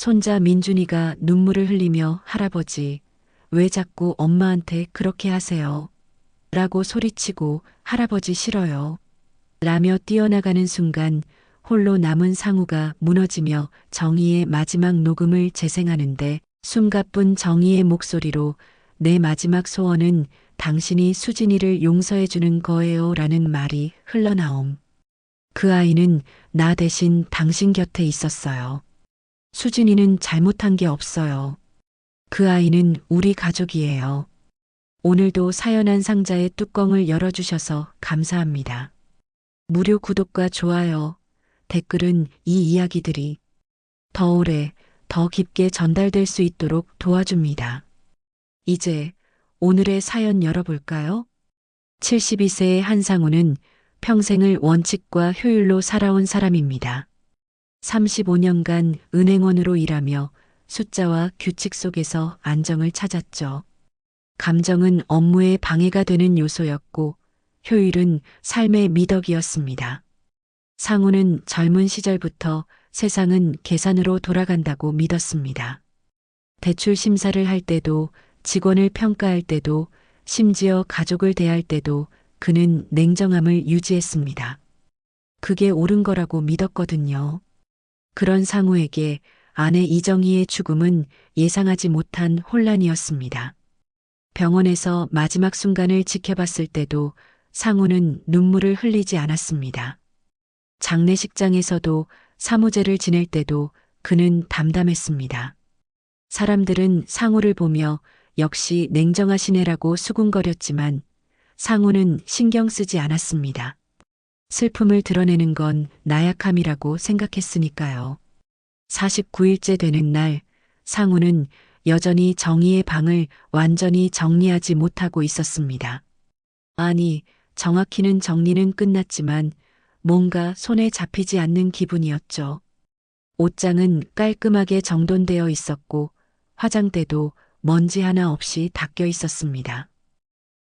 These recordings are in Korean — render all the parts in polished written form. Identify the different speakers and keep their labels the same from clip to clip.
Speaker 1: 손자 민준이가 눈물을 흘리며 할아버지, 왜 자꾸 엄마한테 그렇게 하세요? 라고 소리치고 할아버지 싫어요. 라며 뛰어나가는 순간 홀로 남은 상우가 무너지며 정희의 마지막 녹음을 재생하는데 숨가쁜 정희의 목소리로 내 마지막 소원은 당신이 수진이를 용서해 주는 거예요 라는 말이 흘러나옴. 그 아이는 나 대신 당신 곁에 있었어요. 수진이는 잘못한 게 없어요. 그 아이는 우리 가족이에요. 오늘도 사연한 상자의 뚜껑을 열어주셔서 감사합니다. 무료 구독과 좋아요, 댓글은 이 이야기들이 더 오래, 더 깊게 전달될 수 있도록 도와줍니다. 이제 오늘의 사연 열어볼까요? 72세의 한상우는 평생을 원칙과 효율로 살아온 사람입니다. 35년간 은행원으로 일하며 숫자와 규칙 속에서 안정을 찾았죠. 감정은 업무에 방해가 되는 요소였고 효율은 삶의 미덕이었습니다. 상우는 젊은 시절부터 세상은 계산으로 돌아간다고 믿었습니다. 대출 심사를 할 때도, 직원을 평가할 때도, 심지어 가족을 대할 때도 그는 냉정함을 유지했습니다. 그게 옳은 거라고 믿었거든요. 그런 상우에게 아내 이정희의 죽음은 예상하지 못한 혼란이었습니다. 병원에서 마지막 순간을 지켜봤을 때도 상우는 눈물을 흘리지 않았습니다. 장례식장에서도 사무제를 지낼 때도 그는 담담했습니다. 사람들은 상우를 보며 역시 냉정하시네라고 수군거렸지만 상우는 신경 쓰지 않았습니다. 슬픔을 드러내는 건 나약함이라고 생각했으니까요. 49일째 되는 날 상우는 여전히 정희의 방을 완전히 정리하지 못하고 있었습니다. 아니, 정확히는 정리는 끝났지만 뭔가 손에 잡히지 않는 기분이었죠. 옷장은 깔끔하게 정돈되어 있었고 화장대도 먼지 하나 없이 닦여 있었습니다.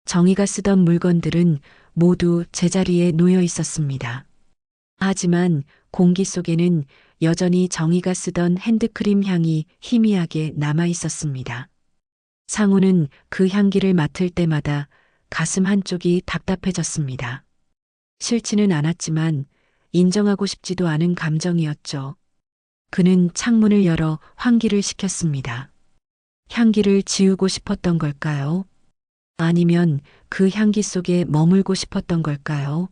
Speaker 1: 정희가 쓰던 물건들은 모두 제자리에 놓여 있었습니다. 하지만 공기 속에는 여전히 정희가 쓰던 핸드크림 향이 희미하게 남아 있었습니다. 상우는 그 향기를 맡을 때마다 가슴 한쪽이 답답해졌습니다. 싫지는 않았지만 인정하고 싶지도 않은 감정이었죠. 그는 창문을 열어 환기를 시켰습니다. 향기를 지우고 싶었던 걸까요? 아니면 그 향기 속에 머물고 싶었던 걸까요?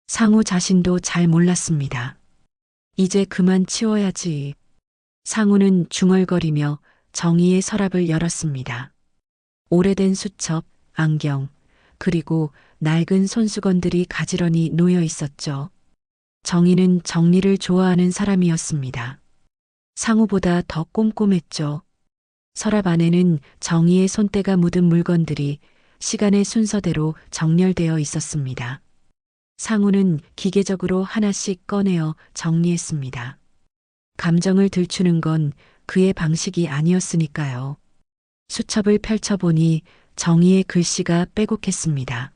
Speaker 1: 상우 자신도 잘 몰랐습니다. 이제 그만 치워야지. 상우는 중얼거리며 정희의 서랍을 열었습니다. 오래된 수첩, 안경, 그리고 낡은 손수건들이 가지런히 놓여 있었죠. 정희는 정리를 좋아하는 사람이었습니다. 상우보다 더 꼼꼼했죠. 서랍 안에는 정희의 손때가 묻은 물건들이 시간의 순서대로 정렬되어 있었습니다. 상우는 기계적으로 하나씩 꺼내어 정리했습니다. 감정을 들추는 건 그의 방식이 아니었으니까요. 수첩을 펼쳐보니 정희의 글씨가 빼곡했습니다.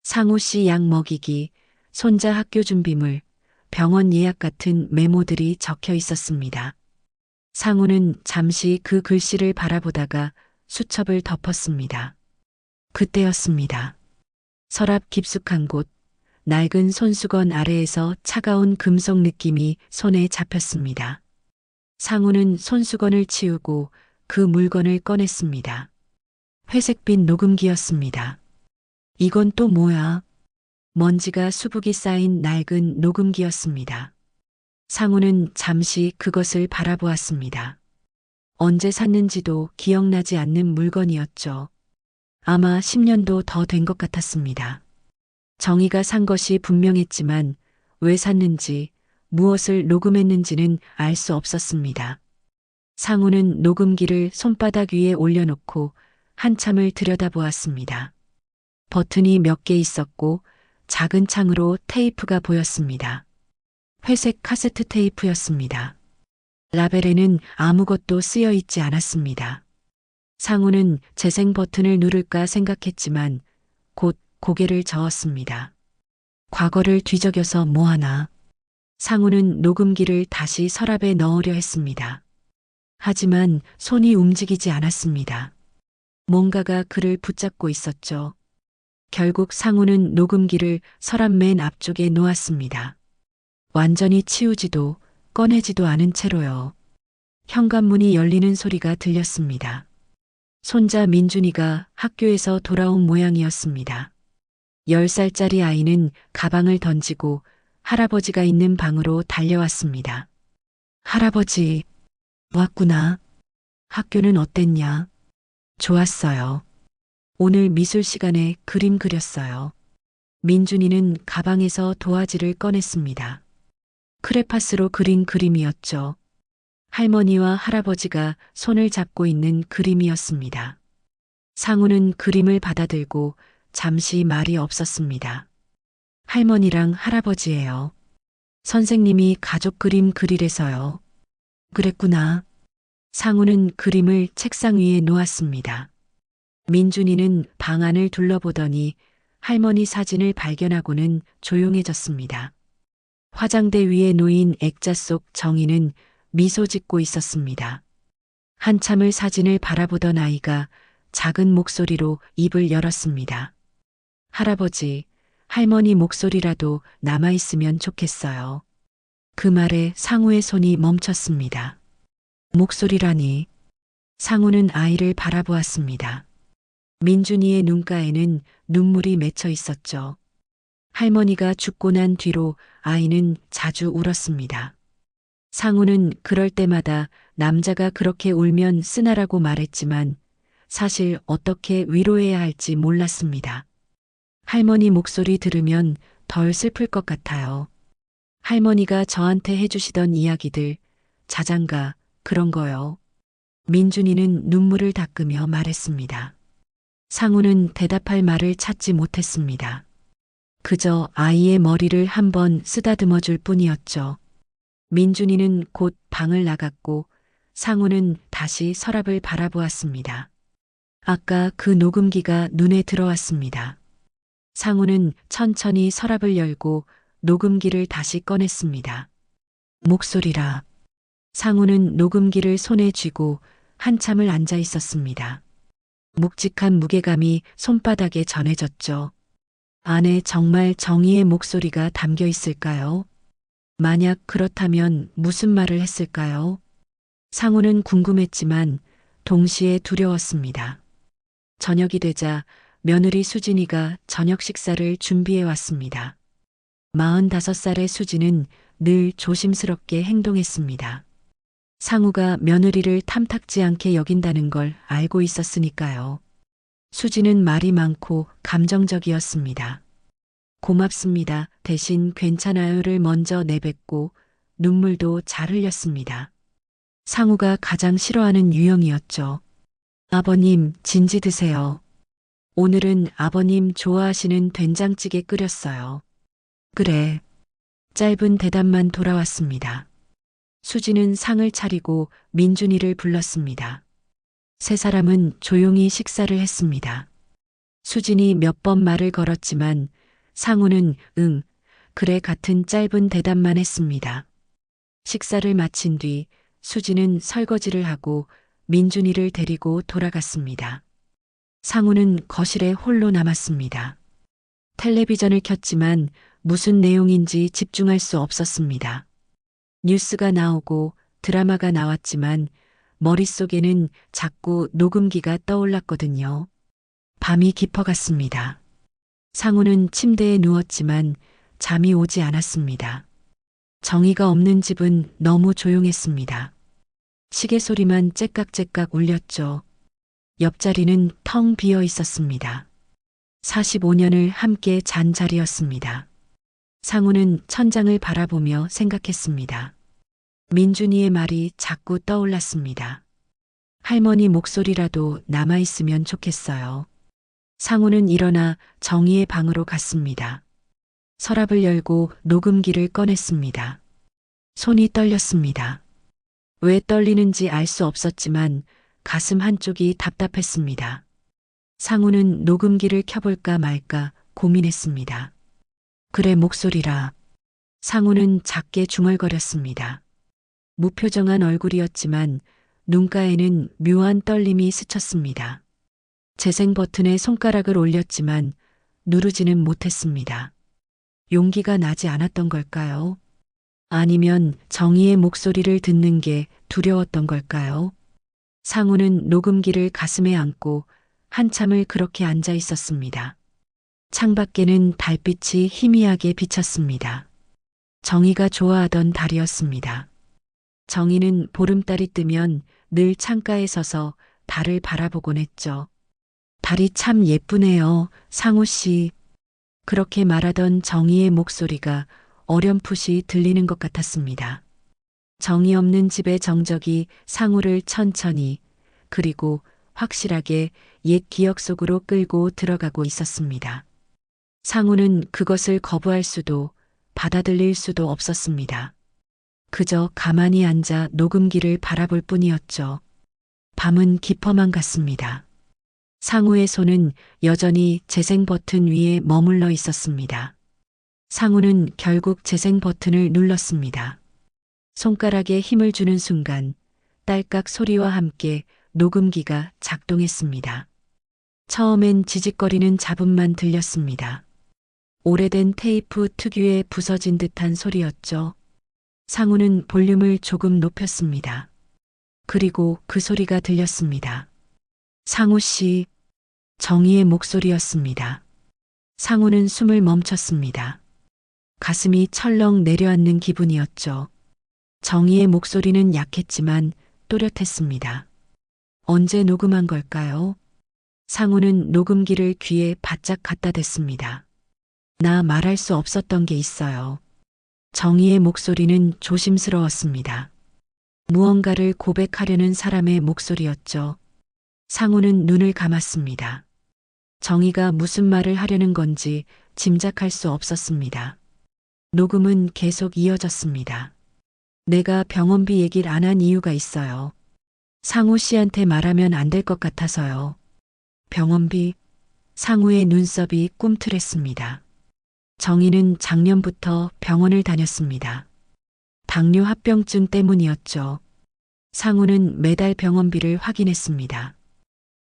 Speaker 1: 상우 씨 약 먹이기, 손자 학교 준비물, 병원 예약 같은 메모들이 적혀 있었습니다. 상우는 잠시 그 글씨를 바라보다가 수첩을 덮었습니다. 그때였습니다. 서랍 깊숙한 곳, 낡은 손수건 아래에서 차가운 금속 느낌이 손에 잡혔습니다. 상우는 손수건을 치우고 그 물건을 꺼냈습니다. 회색빛 녹음기였습니다. 이건 또 뭐야? 먼지가 수북이 쌓인 낡은 녹음기였습니다. 상우는 잠시 그것을 바라보았습니다. 언제 샀는지도 기억나지 않는 물건이었죠. 아마 10년도 더 된 것 같았습니다. 정희가 산 것이 분명했지만 왜 샀는지, 무엇을 녹음했는지는 알 수 없었습니다. 상우는 녹음기를 손바닥 위에 올려놓고 한참을 들여다보았습니다. 버튼이 몇 개 있었고 작은 창으로 테이프가 보였습니다. 회색 카세트 테이프였습니다. 라벨에는 아무것도 쓰여 있지 않았습니다. 상우는 재생 버튼을 누를까 생각했지만 곧 고개를 저었습니다. 과거를 뒤적여서 뭐하나. 상우는 녹음기를 다시 서랍에 넣으려 했습니다. 하지만 손이 움직이지 않았습니다. 뭔가가 그를 붙잡고 있었죠. 결국 상우는 녹음기를 서랍 맨 앞쪽에 놓았습니다. 완전히 치우지도 꺼내지도 않은 채로요. 현관문이 열리는 소리가 들렸습니다. 손자 민준이가 학교에서 돌아온 모양이었습니다. 10살짜리 아이는 가방을 던지고 할아버지가 있는 방으로 달려왔습니다. 할아버지, 왔구나. 학교는 어땠냐? 좋았어요. 오늘 미술 시간에 그림 그렸어요. 민준이는 가방에서 도화지를 꺼냈습니다. 크레파스로 그린 그림이었죠. 할머니와 할아버지가 손을 잡고 있는 그림이었습니다. 상우는 그림을 받아들고 잠시 말이 없었습니다. 할머니랑 할아버지예요. 선생님이 가족 그림 그리래서요. 그랬구나. 상우는 그림을 책상 위에 놓았습니다. 민준이는 방 안을 둘러보더니 할머니 사진을 발견하고는 조용해졌습니다. 화장대 위에 놓인 액자 속 정희는 미소 짓고 있었습니다. 한참을 사진을 바라보던 아이가 작은 목소리로 입을 열었습니다. 할아버지, 할머니 목소리라도 남아있으면 좋겠어요. 그 말에 상우의 손이 멈췄습니다. 목소리라니. 상우는 아이를 바라보았습니다. 민준이의 눈가에는 눈물이 맺혀 있었죠. 할머니가 죽고 난 뒤로 아이는 자주 울었습니다. 상우는 그럴 때마다 남자가 그렇게 울면 쓰나라고 말했지만 사실 어떻게 위로해야 할지 몰랐습니다. 할머니 목소리 들으면 덜 슬플 것 같아요. 할머니가 저한테 해주시던 이야기들, 자장가, 그런 거요. 민준이는 눈물을 닦으며 말했습니다. 상우는 대답할 말을 찾지 못했습니다. 그저 아이의 머리를 한번 쓰다듬어 줄 뿐이었죠. 민준이는 곧 방을 나갔고 상우는 다시 서랍을 바라보았습니다. 아까 그 녹음기가 눈에 들어왔습니다. 상우는 천천히 서랍을 열고 녹음기를 다시 꺼냈습니다. 목소리라. 상우는 녹음기를 손에 쥐고 한참을 앉아 있었습니다. 묵직한 무게감이 손바닥에 전해졌죠. 안에 정말 정의의 목소리가 담겨 있을까요? 만약 그렇다면 무슨 말을 했을까요? 상우는 궁금했지만 동시에 두려웠습니다. 저녁이 되자 며느리 수진이가 저녁 식사를 준비해 왔습니다. 45살의 수진은 늘 조심스럽게 행동했습니다. 상우가 며느리를 탐탁지 않게 여긴다는 걸 알고 있었으니까요. 수진은 말이 많고 감정적이었습니다. 고맙습니다. 대신 괜찮아요를 먼저 내뱉고 눈물도 잘 흘렸습니다. 상우가 가장 싫어하는 유형이었죠. 아버님, 진지 드세요. 오늘은 아버님 좋아하시는 된장찌개 끓였어요. 그래. 짧은 대답만 돌아왔습니다. 수지는 상을 차리고 민준이를 불렀습니다. 세 사람은 조용히 식사를 했습니다. 수진이 몇 번 말을 걸었지만 상우는 응, 그래 같은 짧은 대답만 했습니다. 식사를 마친 뒤 수진은 설거지를 하고 민준이를 데리고 돌아갔습니다. 상우는 거실에 홀로 남았습니다. 텔레비전을 켰지만 무슨 내용인지 집중할 수 없었습니다. 뉴스가 나오고 드라마가 나왔지만 머릿속에는 자꾸 녹음기가 떠올랐거든요. 밤이 깊어갔습니다. 상우는 침대에 누웠지만 잠이 오지 않았습니다. 정의가 없는 집은 너무 조용했습니다. 시계 소리만 째깍째깍 울렸죠. 옆자리는 텅 비어 있었습니다. 45년을 함께 잔 자리였습니다. 상우는 천장을 바라보며 생각했습니다. 민준이의 말이 자꾸 떠올랐습니다. 할머니 목소리라도 남아있으면 좋겠어요. 상우는 일어나 정희의 방으로 갔습니다. 서랍을 열고 녹음기를 꺼냈습니다. 손이 떨렸습니다. 왜 떨리는지 알 수 없었지만 가슴 한쪽이 답답했습니다. 상우는 녹음기를 켜볼까 말까 고민했습니다. 그래 목소리라. 상우는 작게 중얼거렸습니다. 무표정한 얼굴이었지만 눈가에는 묘한 떨림이 스쳤습니다. 재생 버튼에 손가락을 올렸지만 누르지는 못했습니다. 용기가 나지 않았던 걸까요? 아니면 정희의 목소리를 듣는 게 두려웠던 걸까요? 상우는 녹음기를 가슴에 안고 한참을 그렇게 앉아 있었습니다. 창밖에는 달빛이 희미하게 비쳤습니다. 정희가 좋아하던 달이었습니다. 정희는 보름달이 뜨면 늘 창가에 서서 달을 바라보곤 했죠. 달이 참 예쁘네요, 상우 씨. 그렇게 말하던 정희의 목소리가 어렴풋이 들리는 것 같았습니다. 정이 없는 집의 정적이 상우를 천천히 그리고 확실하게 옛 기억 속으로 끌고 들어가고 있었습니다. 상우는 그것을 거부할 수도 받아들일 수도 없었습니다. 그저 가만히 앉아 녹음기를 바라볼 뿐이었죠. 밤은 깊어만 갔습니다. 상우의 손은 여전히 재생 버튼 위에 머물러 있었습니다. 상우는 결국 재생 버튼을 눌렀습니다. 손가락에 힘을 주는 순간 딸깍 소리와 함께 녹음기가 작동했습니다. 처음엔 지직거리는 잡음만 들렸습니다. 오래된 테이프 특유의 부서진 듯한 소리였죠. 상우는 볼륨을 조금 높였습니다. 그리고 그 소리가 들렸습니다. 상우 씨, 정희의 목소리였습니다. 상우는 숨을 멈췄습니다. 가슴이 철렁 내려앉는 기분이었죠. 정희의 목소리는 약했지만 또렷했습니다. 언제 녹음한 걸까요? 상우는 녹음기를 귀에 바짝 갖다 댔습니다. 나 말할 수 없었던 게 있어요. 정희의 목소리는 조심스러웠습니다. 무언가를 고백하려는 사람의 목소리였죠. 상우는 눈을 감았습니다. 정희가 무슨 말을 하려는 건지 짐작할 수 없었습니다. 녹음은 계속 이어졌습니다. 내가 병원비 얘기를 안 한 이유가 있어요. 상우 씨한테 말하면 안 될 것 같아서요. 병원비? 상우의 눈썹이 꿈틀했습니다. 정희는 작년부터 병원을 다녔습니다. 당뇨 합병증 때문이었죠. 상우는 매달 병원비를 확인했습니다.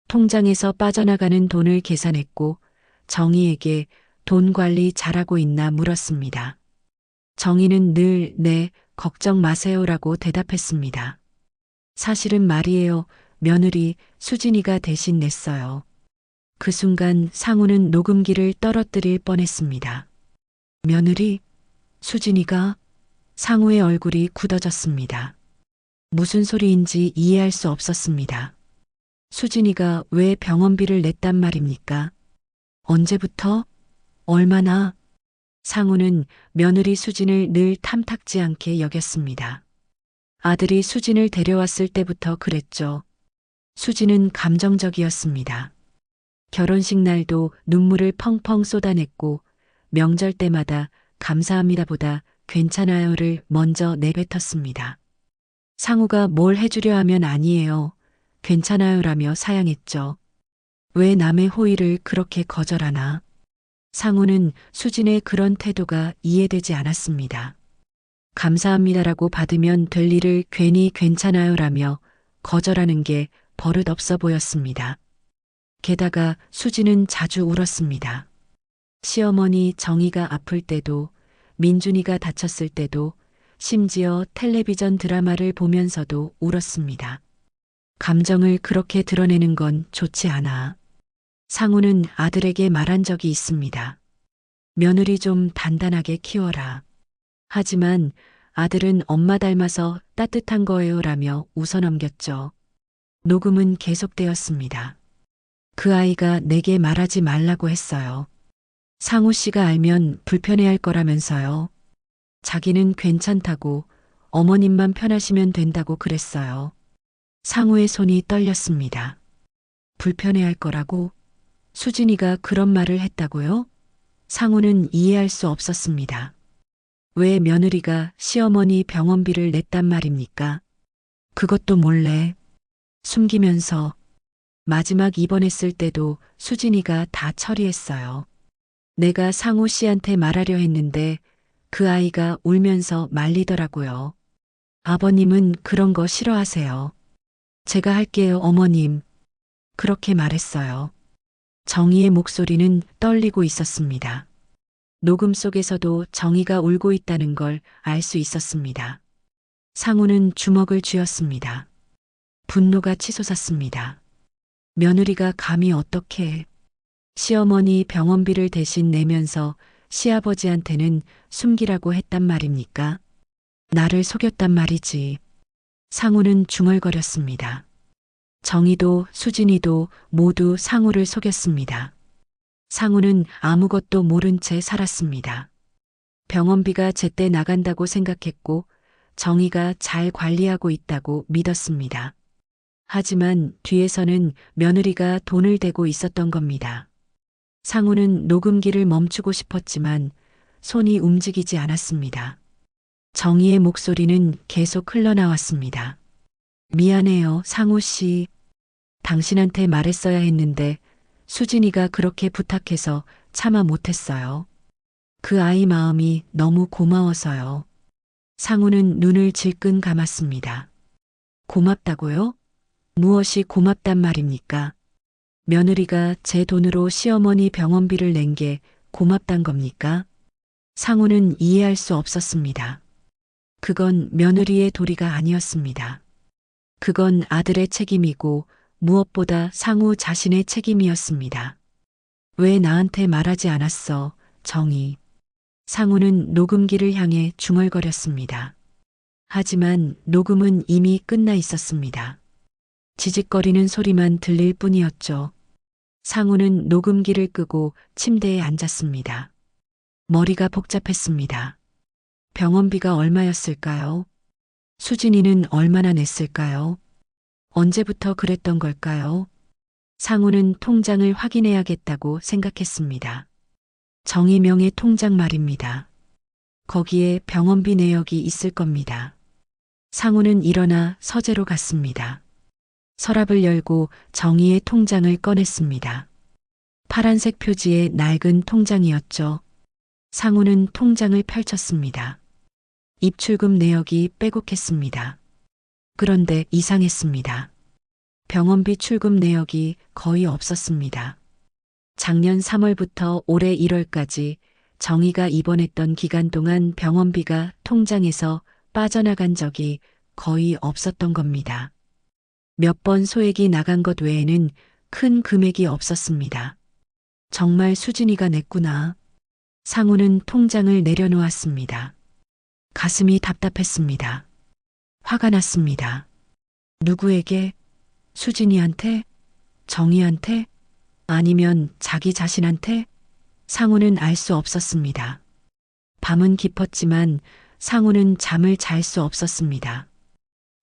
Speaker 1: 통장에서 빠져나가는 돈을 계산했고 정희에게 돈 관리 잘하고 있나 물었습니다. 정희는 늘 네, 걱정 마세요라고 대답했습니다. 사실은 말이에요. 며느리 수진이가 대신 냈어요. 그 순간 상우는 녹음기를 떨어뜨릴 뻔했습니다. 며느리? 수진이가? 상우의 얼굴이 굳어졌습니다. 무슨 소리인지 이해할 수 없었습니다. 수진이가 왜 병원비를 냈단 말입니까? 언제부터? 얼마나? 상우는 며느리 수진을 늘 탐탁지 않게 여겼습니다. 아들이 수진을 데려왔을 때부터 그랬죠. 수진은 감정적이었습니다. 결혼식 날도 눈물을 펑펑 쏟아냈고 명절 때마다 감사합니다보다 괜찮아요를 먼저 내뱉었습니다. 상우가 뭘 해주려 하면 아니에요. 괜찮아요라며 사양했죠. 왜 남의 호의를 그렇게 거절하나? 상우는 수진의 그런 태도가 이해되지 않았습니다. 감사합니다라고 받으면 될 일을 괜히 괜찮아요라며 거절하는 게 버릇없어 보였습니다. 게다가 수진은 자주 울었습니다. 시어머니 정희가 아플 때도, 민준이가 다쳤을 때도, 심지어 텔레비전 드라마를 보면서도 울었습니다. 감정을 그렇게 드러내는 건 좋지 않아. 상우는 아들에게 말한 적이 있습니다. 며느리 좀 단단하게 키워라. 하지만 아들은 엄마 닮아서 따뜻한 거예요라며 웃어넘겼죠. 녹음은 계속되었습니다. 그 아이가 내게 말하지 말라고 했어요. 상우 씨가 알면 불편해할 거라면서요. 자기는 괜찮다고 어머님만 편하시면 된다고 그랬어요. 상우의 손이 떨렸습니다. 불편해할 거라고? 수진이가 그런 말을 했다고요? 상우는 이해할 수 없었습니다. 왜 며느리가 시어머니 병원비를 냈단 말입니까? 그것도 몰래 숨기면서 마지막 입원했을 때도 수진이가 다 처리했어요. 내가 상우 씨한테 말하려 했는데 그 아이가 울면서 말리더라고요. 아버님은 그런 거 싫어하세요. 제가 할게요, 어머님. 그렇게 말했어요. 정희의 목소리는 떨리고 있었습니다. 녹음 속에서도 정희가 울고 있다는 걸 알 수 있었습니다. 상우는 주먹을 쥐었습니다. 분노가 치솟았습니다. 며느리가 감히 어떻게 시어머니 병원비를 대신 내면서 시아버지한테는 숨기라고 했단 말입니까? 나를 속였단 말이지. 상우는 중얼거렸습니다. 정희도 수진이도 모두 상우를 속였습니다. 상우는 아무것도 모른 채 살았습니다. 병원비가 제때 나간다고 생각했고 정희가 잘 관리하고 있다고 믿었습니다. 하지만 뒤에서는 며느리가 돈을 대고 있었던 겁니다. 상우는 녹음기를 멈추고 싶었지만 손이 움직이지 않았습니다. 정희의 목소리는 계속 흘러나왔습니다. 미안해요, 상우 씨. 당신한테 말했어야 했는데 수진이가 그렇게 부탁해서 차마 못했어요. 그 아이 마음이 너무 고마워서요. 상우는 눈을 질끈 감았습니다. 고맙다고요? 무엇이 고맙단 말입니까? 며느리가 제 돈으로 시어머니 병원비를 낸 게 고맙단 겁니까? 상우는 이해할 수 없었습니다. 그건 며느리의 도리가 아니었습니다. 그건 아들의 책임이고 무엇보다 상우 자신의 책임이었습니다. 왜 나한테 말하지 않았어, 정희. 상우는 녹음기를 향해 중얼거렸습니다. 하지만 녹음은 이미 끝나 있었습니다. 지직거리는 소리만 들릴 뿐이었죠. 상우는 녹음기를 끄고 침대에 앉았습니다. 머리가 복잡했습니다. 병원비가 얼마였을까요? 수진이는 얼마나 냈을까요? 언제부터 그랬던 걸까요? 상우는 통장을 확인해야겠다고 생각했습니다. 정희명의 통장 말입니다. 거기에 병원비 내역이 있을 겁니다. 상우는 일어나 서재로 갔습니다. 서랍을 열고 정희의 통장을 꺼냈습니다. 파란색 표지의 낡은 통장이었죠. 상우는 통장을 펼쳤습니다. 입출금 내역이 빼곡했습니다. 그런데 이상했습니다. 병원비 출금 내역이 거의 없었습니다. 작년 3월부터 올해 1월까지 정희가 입원했던 기간 동안 병원비가 통장에서 빠져나간 적이 거의 없었던 겁니다. 몇 번 소액이 나간 것 외에는 큰 금액이 없었습니다. 정말 수진이가 냈구나. 상우는 통장을 내려놓았습니다. 가슴이 답답했습니다. 화가 났습니다. 누구에게? 수진이한테? 정희한테? 아니면 자기 자신한테? 상우는 알 수 없었습니다. 밤은 깊었지만 상우는 잠을 잘 수 없었습니다.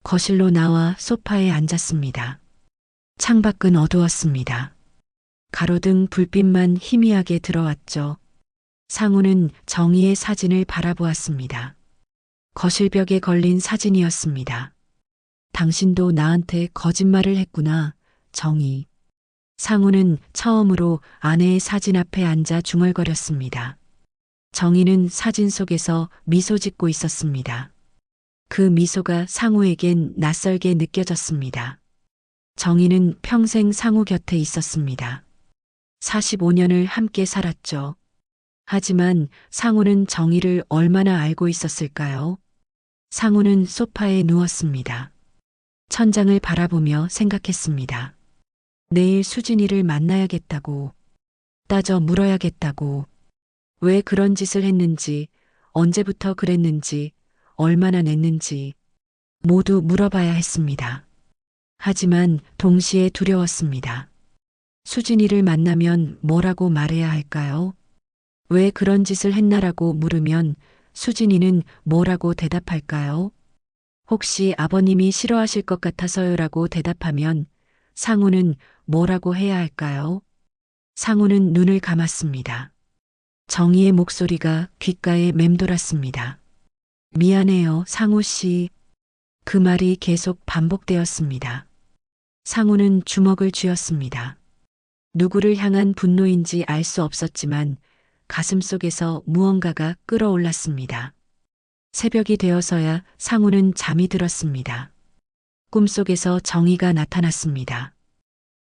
Speaker 1: 거실로 나와 소파에 앉았습니다. 창밖은 어두웠습니다. 가로등 불빛만 희미하게 들어왔죠. 상우는 정희의 사진을 바라보았습니다. 거실벽에 걸린 사진이었습니다. 당신도 나한테 거짓말을 했구나, 정희. 상우는 처음으로 아내의 사진 앞에 앉아 중얼거렸습니다. 정희는 사진 속에서 미소 짓고 있었습니다. 그 미소가 상우에겐 낯설게 느껴졌습니다. 정희는 평생 상우 곁에 있었습니다. 45년을 함께 살았죠. 하지만 상우는 정희를 얼마나 알고 있었을까요? 상우는 소파에 누웠습니다. 천장을 바라보며 생각했습니다. 내일 수진이를 만나야겠다고, 따져 물어야겠다고, 왜 그런 짓을 했는지, 언제부터 그랬는지, 얼마나 냈는지 모두 물어봐야 했습니다. 하지만 동시에 두려웠습니다. 수진이를 만나면 뭐라고 말해야 할까요? 왜 그런 짓을 했나라고 물으면 수진이는 뭐라고 대답할까요? 혹시 아버님이 싫어하실 것 같아서요라고 대답하면 상우는 뭐라고 해야 할까요? 상우는 눈을 감았습니다. 정희의 목소리가 귓가에 맴돌았습니다. 미안해요, 상우 씨. 그 말이 계속 반복되었습니다. 상우는 주먹을 쥐었습니다. 누구를 향한 분노인지 알 수 없었지만 가슴 속에서 무언가가 끓어올랐습니다. 새벽이 되어서야 상우는 잠이 들었습니다. 꿈속에서 정희가 나타났습니다.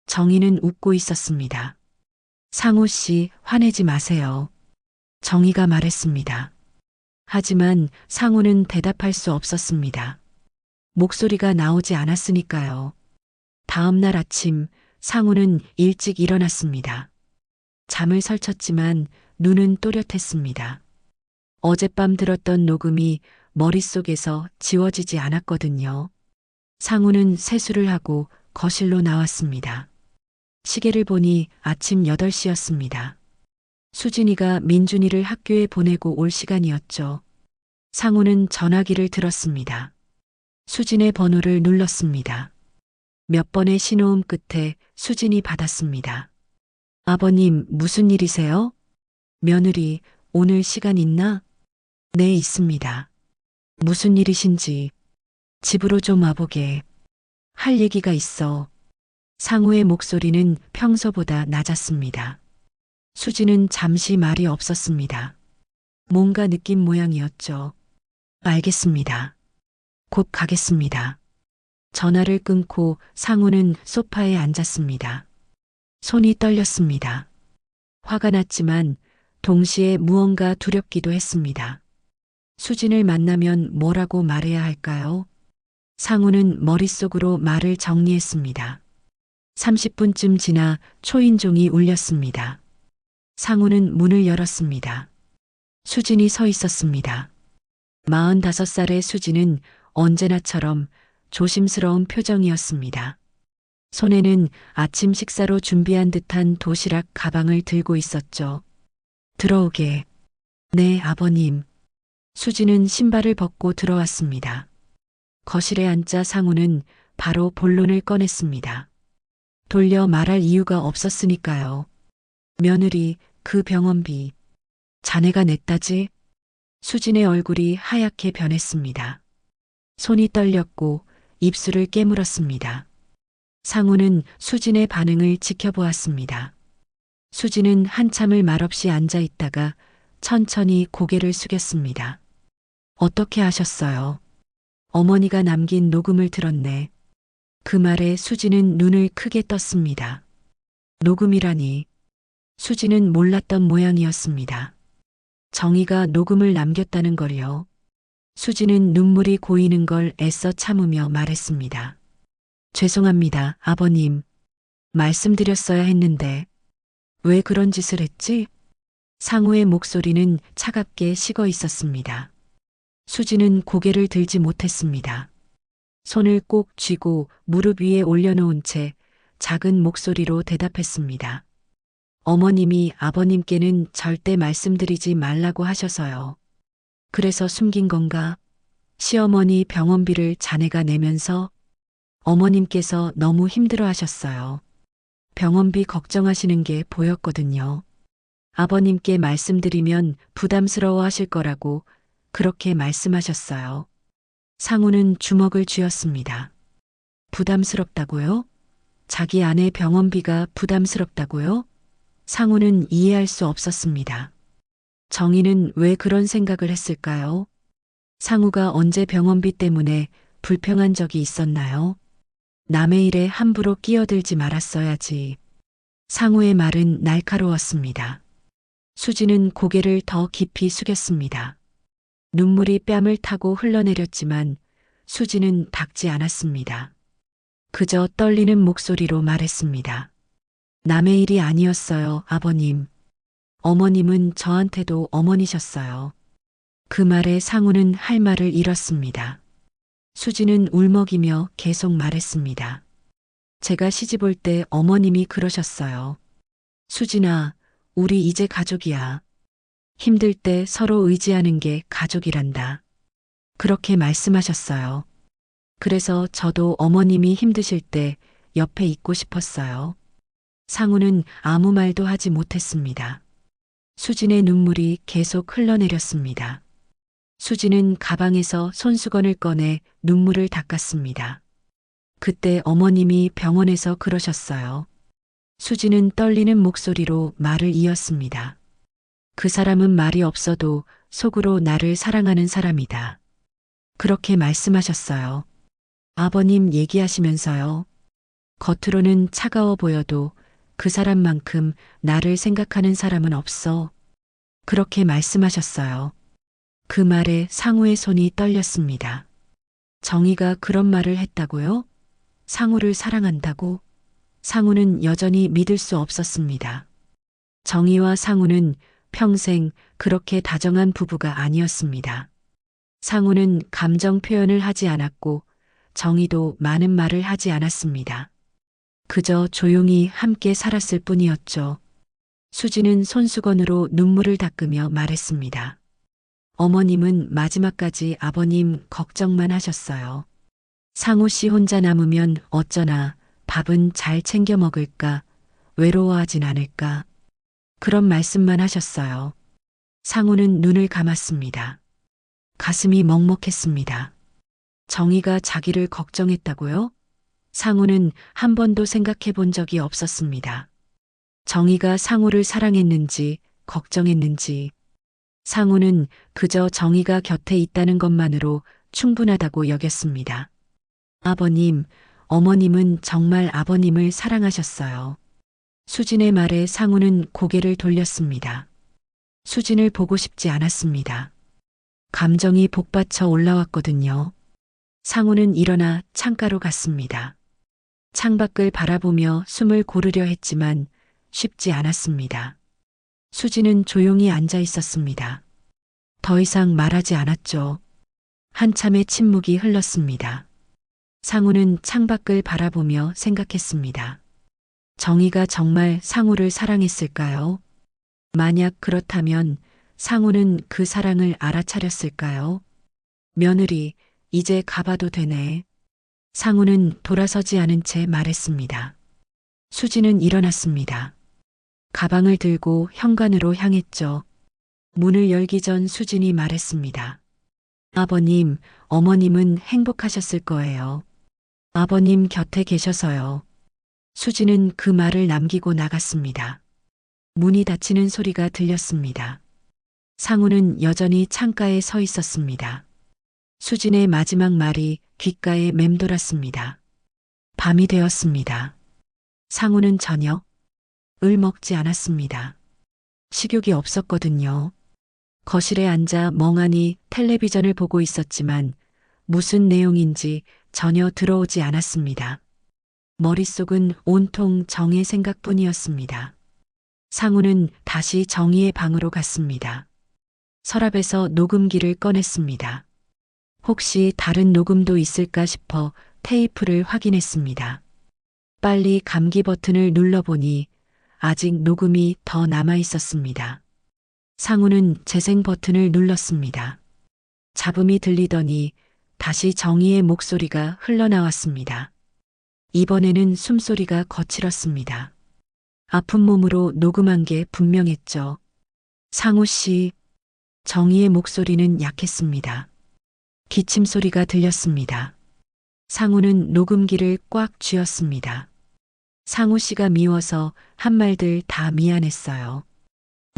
Speaker 1: 정희는 웃고 있었습니다. 상우 씨, 화내지 마세요. 정희가 말했습니다. 하지만 상우는 대답할 수 없었습니다. 목소리가 나오지 않았으니까요. 다음 날 아침 상우는 일찍 일어났습니다. 잠을 설쳤지만 눈은 또렷했습니다. 어젯밤 들었던 녹음이 머릿속에서 지워지지 않았거든요. 상우는 세수를 하고 거실로 나왔습니다. 시계를 보니 아침 8시였습니다. 수진이가 민준이를 학교에 보내고 올 시간이었죠. 상우는 전화기를 들었습니다. 수진의 번호를 눌렀습니다. 몇 번의 신호음 끝에 수진이 받았습니다. 아버님, 무슨 일이세요? 며느리, 오늘 시간 있나? 네, 있습니다. 무슨 일이신지. 집으로 좀 와보게. 할 얘기가 있어. 상우의 목소리는 평소보다 낮았습니다. 수진은 잠시 말이 없었습니다. 뭔가 느낀 모양이었죠. 알겠습니다. 곧 가겠습니다. 전화를 끊고 상우는 소파에 앉았습니다. 손이 떨렸습니다. 화가 났지만 동시에 무언가 두렵기도 했습니다. 수진을 만나면 뭐라고 말해야 할까요? 상우는 머릿속으로 말을 정리했습니다. 30분쯤 지나 초인종이 울렸습니다. 상우는 문을 열었습니다. 수진이 서 있었습니다. 45살의 수진은 언제나처럼 조심스러운 표정이었습니다. 손에는 아침 식사로 준비한 듯한 도시락 가방을 들고 있었죠. 들어오게. 네, 아버님. 수진은 신발을 벗고 들어왔습니다. 거실에 앉자 상우는 바로 본론을 꺼냈습니다. 돌려 말할 이유가 없었으니까요. 며느리, 그 병원비. 자네가 냈다지? 수진의 얼굴이 하얗게 변했습니다. 손이 떨렸고 입술을 깨물었습니다. 상우는 수진의 반응을 지켜보았습니다. 수진은 한참을 말없이 앉아 있다가 천천히 고개를 숙였습니다. 어떻게 하셨어요? 어머니가 남긴 녹음을 들었네. 그 말에 수진은 눈을 크게 떴습니다. 녹음이라니. 수진은 몰랐던 모양이었습니다. 정희가 녹음을 남겼다는 걸요. 수진은 눈물이 고이는 걸 애써 참으며 말했습니다. 죄송합니다, 아버님. 말씀드렸어야 했는데. 왜 그런 짓을 했지? 상우의 목소리는 차갑게 식어 있었습니다. 수진은 고개를 들지 못했습니다. 손을 꼭 쥐고 무릎 위에 올려놓은 채 작은 목소리로 대답했습니다. 어머님이 아버님께는 절대 말씀드리지 말라고 하셔서요. 그래서 숨긴 건가? 시어머니 병원비를 자네가 내면서 어머님께서 너무 힘들어 하셨어요. 병원비 걱정하시는 게 보였거든요. 아버님께 말씀드리면 부담스러워 하실 거라고 그렇게 말씀하셨어요. 상우는 주먹을 쥐었습니다. 부담스럽다고요? 자기 아내 병원비가 부담스럽다고요? 상우는 이해할 수 없었습니다. 정희는 왜 그런 생각을 했을까요? 상우가 언제 병원비 때문에 불평한 적이 있었나요? 남의 일에 함부로 끼어들지 말았어야지. 상우의 말은 날카로웠습니다. 수지는 고개를 더 깊이 숙였습니다. 눈물이 뺨을 타고 흘러내렸지만 수지는 닦지 않았습니다. 그저 떨리는 목소리로 말했습니다. 남의 일이 아니었어요, 아버님. 어머님은 저한테도 어머니셨어요. 그 말에 상우는 할 말을 잃었습니다. 수지는 울먹이며 계속 말했습니다. 제가 시집 올 때 어머님이 그러셨어요. 수진아, 우리 이제 가족이야. 힘들 때 서로 의지하는 게 가족이란다. 그렇게 말씀하셨어요. 그래서 저도 어머님이 힘드실 때 옆에 있고 싶었어요. 상우는 아무 말도 하지 못했습니다. 수진의 눈물이 계속 흘러내렸습니다. 수진은 가방에서 손수건을 꺼내 눈물을 닦았습니다. 그때 어머님이 병원에서 그러셨어요. 수진은 떨리는 목소리로 말을 이었습니다. 그 사람은 말이 없어도 속으로 나를 사랑하는 사람이다. 그렇게 말씀하셨어요. 아버님 얘기하시면서요. 겉으로는 차가워 보여도 그 사람만큼 나를 생각하는 사람은 없어. 그렇게 말씀하셨어요. 그 말에 상우의 손이 떨렸습니다. 정희가 그런 말을 했다고요? 상우를 사랑한다고? 상우는 여전히 믿을 수 없었습니다. 정희와 상우는 평생 그렇게 다정한 부부가 아니었습니다. 상우는 감정 표현을 하지 않았고 정희도 많은 말을 하지 않았습니다. 그저 조용히 함께 살았을 뿐이었죠. 수지는 손수건으로 눈물을 닦으며 말했습니다. 어머님은 마지막까지 아버님 걱정만 하셨어요. 상우 씨 혼자 남으면 어쩌나 밥은 잘 챙겨 먹을까, 외로워하진 않을까. 그런 말씀만 하셨어요. 상우는 눈을 감았습니다. 가슴이 먹먹했습니다. 정희가 자기를 걱정했다고요? 상우는 한 번도 생각해 본 적이 없었습니다. 정희가 상우를 사랑했는지, 걱정했는지, 상우는 그저 정희가 곁에 있다는 것만으로 충분하다고 여겼습니다. 아버님, 어머님은 정말 아버님을 사랑하셨어요. 수진의 말에 상우는 고개를 돌렸습니다. 수진을 보고 싶지 않았습니다. 감정이 복받쳐 올라왔거든요. 상우는 일어나 창가로 갔습니다. 창밖을 바라보며 숨을 고르려 했지만 쉽지 않았습니다. 수지는 조용히 앉아 있었습니다. 더 이상 말하지 않았죠. 한참의 침묵이 흘렀습니다. 상우는 창밖을 바라보며 생각했습니다. 정희가 정말 상우를 사랑했을까요? 만약 그렇다면 상우는 그 사랑을 알아차렸을까요? 며느리, 이제 가봐도 되네. 상우는 돌아서지 않은 채 말했습니다. 수지는 일어났습니다. 가방을 들고 현관으로 향했죠. 문을 열기 전 수진이 말했습니다. 아버님, 어머님은 행복하셨을 거예요. 아버님 곁에 계셔서요. 수지는 그 말을 남기고 나갔습니다. 문이 닫히는 소리가 들렸습니다. 상우는 여전히 창가에 서 있었습니다. 수진의 마지막 말이 귓가에 맴돌았습니다. 밤이 되었습니다. 상우는 저녁을 먹지 않았습니다. 식욕이 없었거든요. 거실에 앉아 멍하니 텔레비전을 보고 있었지만 무슨 내용인지 전혀 들어오지 않았습니다. 머릿속은 온통 정의 생각뿐이었습니다. 상우는 다시 정희의 방으로 갔습니다. 서랍에서 녹음기를 꺼냈습니다. 혹시 다른 녹음도 있을까 싶어 테이프를 확인했습니다. 빨리 감기 버튼을 눌러보니 아직 녹음이 더 남아 있었습니다. 상우는 재생 버튼을 눌렀습니다. 잡음이 들리더니 다시 정희의 목소리가 흘러나왔습니다. 이번에는 숨소리가 거칠었습니다. 아픈 몸으로 녹음한 게 분명했죠. 상우 씨, 정희의 목소리는 약했습니다. 기침 소리가 들렸습니다. 상우는 녹음기를 꽉 쥐었습니다. 상우 씨가 미워서 한 말들 다 미안했어요.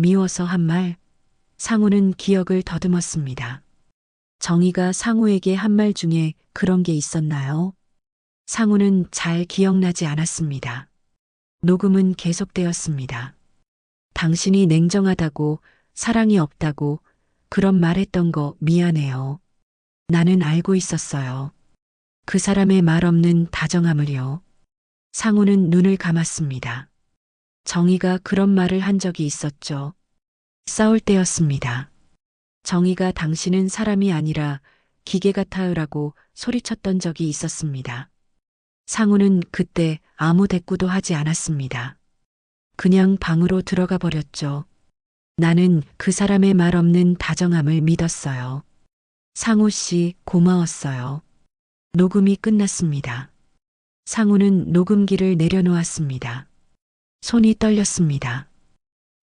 Speaker 1: 미워서 한 말, 상우는 기억을 더듬었습니다. 정희가 상우에게 한 말 중에 그런 게 있었나요? 상우는 잘 기억나지 않았습니다. 녹음은 계속되었습니다. 당신이 냉정하다고, 사랑이 없다고, 그런 말 했던 거 미안해요. 나는 알고 있었어요. 그 사람의 말 없는 다정함을요. 상우는 눈을 감았습니다. 정희가 그런 말을 한 적이 있었죠. 싸울 때였습니다. 정희가 당신은 사람이 아니라 기계 같아요라고 소리쳤던 적이 있었습니다. 상우는 그때 아무 대꾸도 하지 않았습니다. 그냥 방으로 들어가 버렸죠. 나는 그 사람의 말 없는 다정함을 믿었어요. 상우 씨 고마웠어요. 녹음이 끝났습니다. 상우는 녹음기를 내려놓았습니다. 손이 떨렸습니다.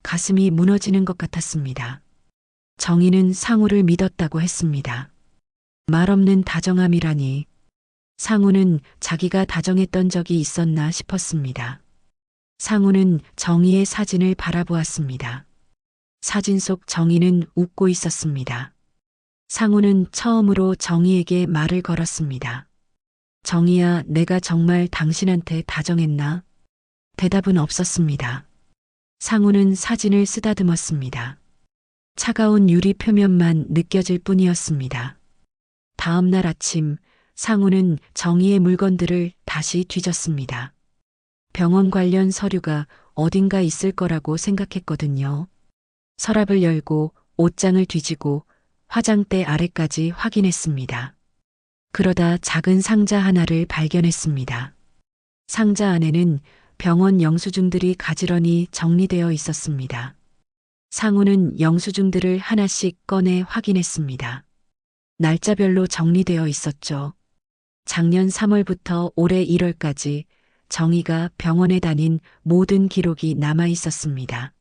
Speaker 1: 가슴이 무너지는 것 같았습니다. 정희는 상우를 믿었다고 했습니다. 말 없는 다정함이라니. 상우는 자기가 다정했던 적이 있었나 싶었습니다. 상우는 정희의 사진을 바라보았습니다. 사진 속 정희는 웃고 있었습니다. 상우는 처음으로 정희에게 말을 걸었습니다. 정희야, 내가 정말 당신한테 다정했나? 대답은 없었습니다. 상우는 사진을 쓰다듬었습니다. 차가운 유리 표면만 느껴질 뿐이었습니다. 다음 날 아침, 상우는 정희의 물건들을 다시 뒤졌습니다. 병원 관련 서류가 어딘가 있을 거라고 생각했거든요. 서랍을 열고 옷장을 뒤지고 화장대 아래까지 확인했습니다. 그러다 작은 상자 하나를 발견했습니다. 상자 안에는 병원 영수증들이 가지런히 정리되어 있었습니다. 상우는 영수증들을 하나씩 꺼내 확인했습니다. 날짜별로 정리되어 있었죠. 작년 3월부터 올해 1월까지 정희가 병원에 다닌 모든 기록이 남아 있었습니다.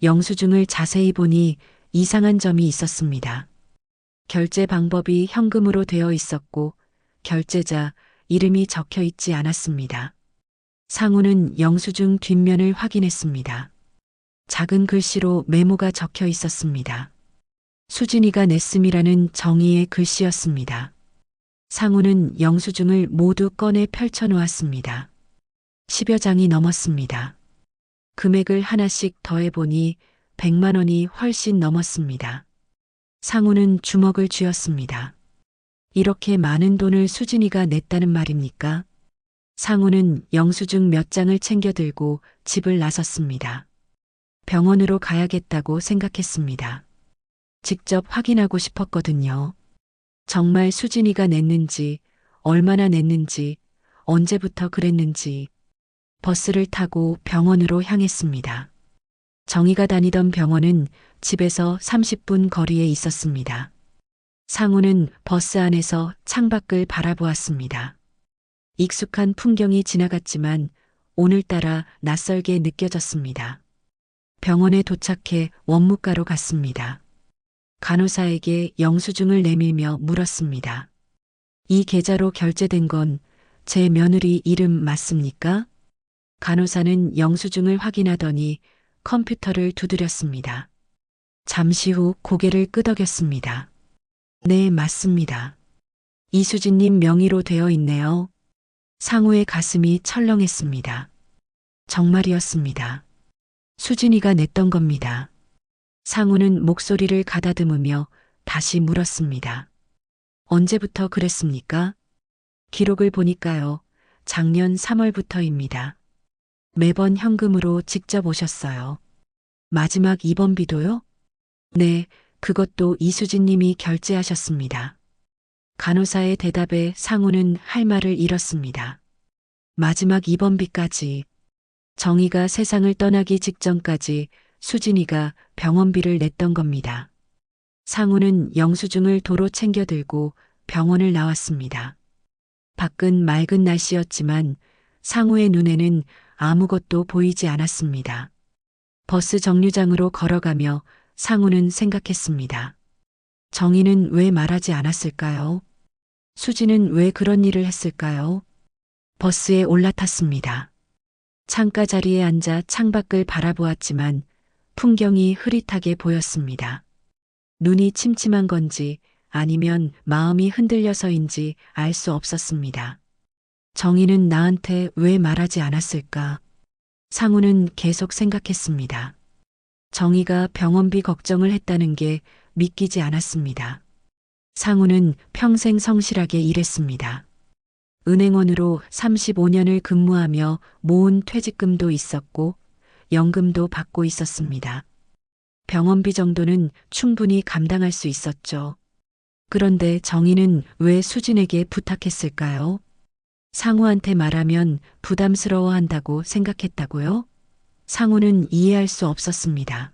Speaker 1: 영수증을 자세히 보니 이상한 점이 있었습니다. 결제 방법이 현금으로 되어 있었고 결제자 이름이 적혀 있지 않았습니다. 상우는 영수증 뒷면을 확인했습니다. 작은 글씨로 메모가 적혀 있었습니다. 수진이가 냈음이라는 정의의 글씨였습니다. 상우는 영수증을 모두 꺼내 펼쳐놓았습니다. 10여 장이 넘었습니다. 금액을 하나씩 더해보니 100만 원이 훨씬 넘었습니다. 상우는 주먹을 쥐었습니다. 이렇게 많은 돈을 수진이가 냈다는 말입니까? 상우는 영수증 몇 장을 챙겨 들고 집을 나섰습니다. 병원으로 가야겠다고 생각했습니다. 직접 확인하고 싶었거든요. 정말 수진이가 냈는지, 얼마나 냈는지, 언제부터 그랬는지. 버스를 타고 병원으로 향했습니다. 정희가 다니던 병원은 집에서 30분 거리에 있었습니다. 상우는 버스 안에서 창밖을 바라보았습니다. 익숙한 풍경이 지나갔지만 오늘따라 낯설게 느껴졌습니다. 병원에 도착해 원무과로 갔습니다. 간호사에게 영수증을 내밀며 물었습니다. 이 계좌로 결제된 건 제 며느리 이름 맞습니까? 간호사는 영수증을 확인하더니 컴퓨터를 두드렸습니다. 잠시 후 고개를 끄덕였습니다. 네, 맞습니다. 이수진님 명의로 되어 있네요. 상우의 가슴이 철렁했습니다. 정말이었습니다. 수진이가 냈던 겁니다. 상우는 목소리를 가다듬으며 다시 물었습니다. 언제부터 그랬습니까? 기록을 보니까요. 작년 3월부터입니다. 매번 현금으로 직접 오셨어요. 마지막 입원비도요? 네, 그것도 이수진 님이 결제하셨습니다. 간호사의 대답에 상우는 할 말을 잃었습니다. 마지막 입원비까지. 정희가 세상을 떠나기 직전까지 수진이가 병원비를 냈던 겁니다. 상우는 영수증을 도로 챙겨 들고 병원을 나왔습니다. 밖은 맑은 날씨였지만 상우의 눈에는 아무것도 보이지 않았습니다. 버스 정류장으로 걸어가며 상우는 생각했습니다. 정희는 왜 말하지 않았을까요? 수지는 왜 그런 일을 했을까요? 버스에 올라탔습니다. 창가 자리에 앉아 창밖을 바라보았지만 풍경이 흐릿하게 보였습니다. 눈이 침침한 건지 아니면 마음이 흔들려서인지 알 수 없었습니다. 정희는 나한테 왜 말하지 않았을까? 상우는 계속 생각했습니다. 정희가 병원비 걱정을 했다는 게 믿기지 않았습니다. 상우는 평생 성실하게 일했습니다. 은행원으로 35년을 근무하며 모은 퇴직금도 있었고 연금도 받고 있었습니다. 병원비 정도는 충분히 감당할 수 있었죠. 그런데 정희는 왜 수진에게 부탁했을까요? 상우한테 말하면 부담스러워한다고 생각했다고요? 상우는 이해할 수 없었습니다.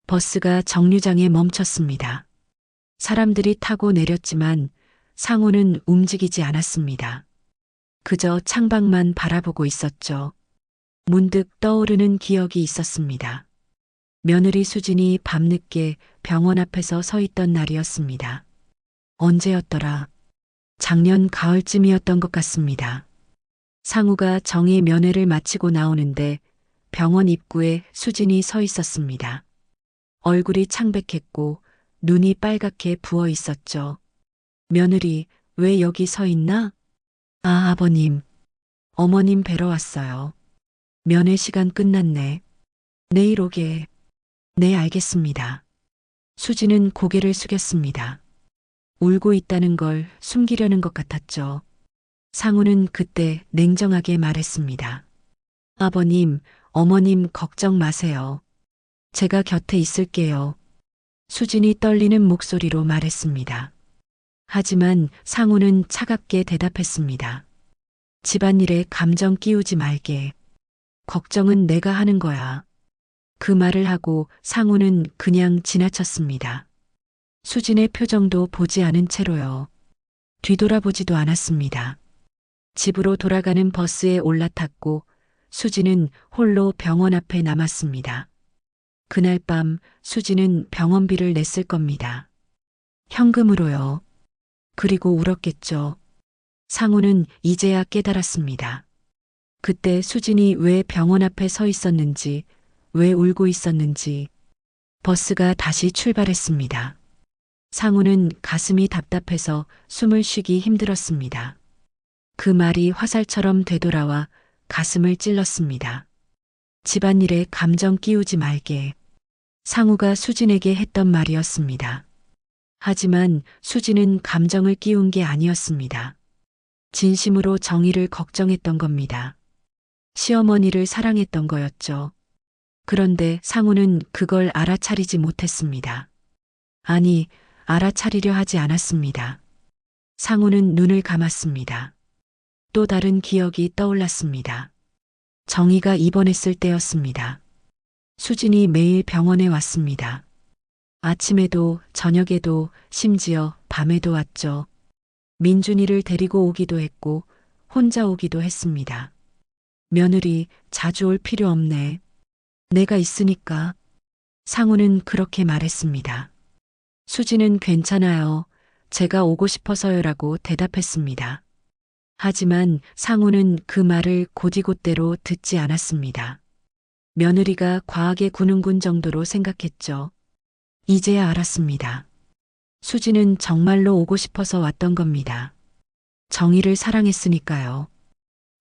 Speaker 1: 버스가 정류장에 멈췄습니다. 사람들이 타고 내렸지만 상우는 움직이지 않았습니다. 그저 창밖만 바라보고 있었죠. 문득 떠오르는 기억이 있었습니다. 며느리 수진이 밤늦게 병원 앞에서 서 있던 날이었습니다. 언제였더라? 작년 가을쯤이었던 것 같습니다. 상우가 정의 면회를 마치고 나오는데 병원 입구에 수진이 서 있었습니다. 얼굴이 창백했고 눈이 빨갛게 부어 있었죠. 며느리, 왜 여기 서 있나? 아, 아버님. 어머님 뵈러 왔어요. 면회 시간 끝났네. 내일 오게. 네, 알겠습니다. 수지는 고개를 숙였습니다. 울고 있다는 걸 숨기려는 것 같았죠. 상우는 그때 냉정하게 말했습니다. 아버님, 어머님 걱정 마세요. 제가 곁에 있을게요. 수진이 떨리는 목소리로 말했습니다. 하지만 상우는 차갑게 대답했습니다. 집안일에 감정 끼우지 말게. 걱정은 내가 하는 거야. 그 말을 하고 상우는 그냥 지나쳤습니다. 수진의 표정도 보지 않은 채로요. 뒤돌아보지도 않았습니다. 집으로 돌아가는 버스에 올라탔고 수진은 홀로 병원 앞에 남았습니다. 그날 밤 수진은 병원비를 냈을 겁니다. 현금으로요. 그리고 울었겠죠. 상우는 이제야 깨달았습니다. 그때 수진이 왜 병원 앞에 서 있었는지, 왜 울고 있었는지. 버스가 다시 출발했습니다. 상우는 가슴이 답답해서 숨을 쉬기 힘들었습니다. 그 말이 화살처럼 되돌아와 가슴을 찔렀습니다. 집안일에 감정 끼우지 말게. 상우가 수진에게 했던 말이었습니다. 하지만 수진은 감정을 끼운 게 아니었습니다. 진심으로 정의를 걱정했던 겁니다. 시어머니를 사랑했던 거였죠. 그런데 상우는 그걸 알아차리지 못했습니다. 아니, 알아차리려 하지 않았습니다. 상우는 눈을 감았습니다. 또 다른 기억이 떠올랐습니다. 정희가 입원했을 때였습니다. 수진이 매일 병원에 왔습니다. 아침에도 저녁에도 심지어 밤에도 왔죠. 민준이를 데리고 오기도 했고 혼자 오기도 했습니다. 며느리 자주 올 필요 없네. 내가 있으니까. 상우는 그렇게 말했습니다. 수지는 괜찮아요. 제가 오고 싶어서요라고 대답했습니다. 하지만 상우는 그 말을 곧이곧대로 듣지 않았습니다. 며느리가 과하게 구는군 정도로 생각했죠. 이제야 알았습니다. 수지는 정말로 오고 싶어서 왔던 겁니다. 정의를 사랑했으니까요.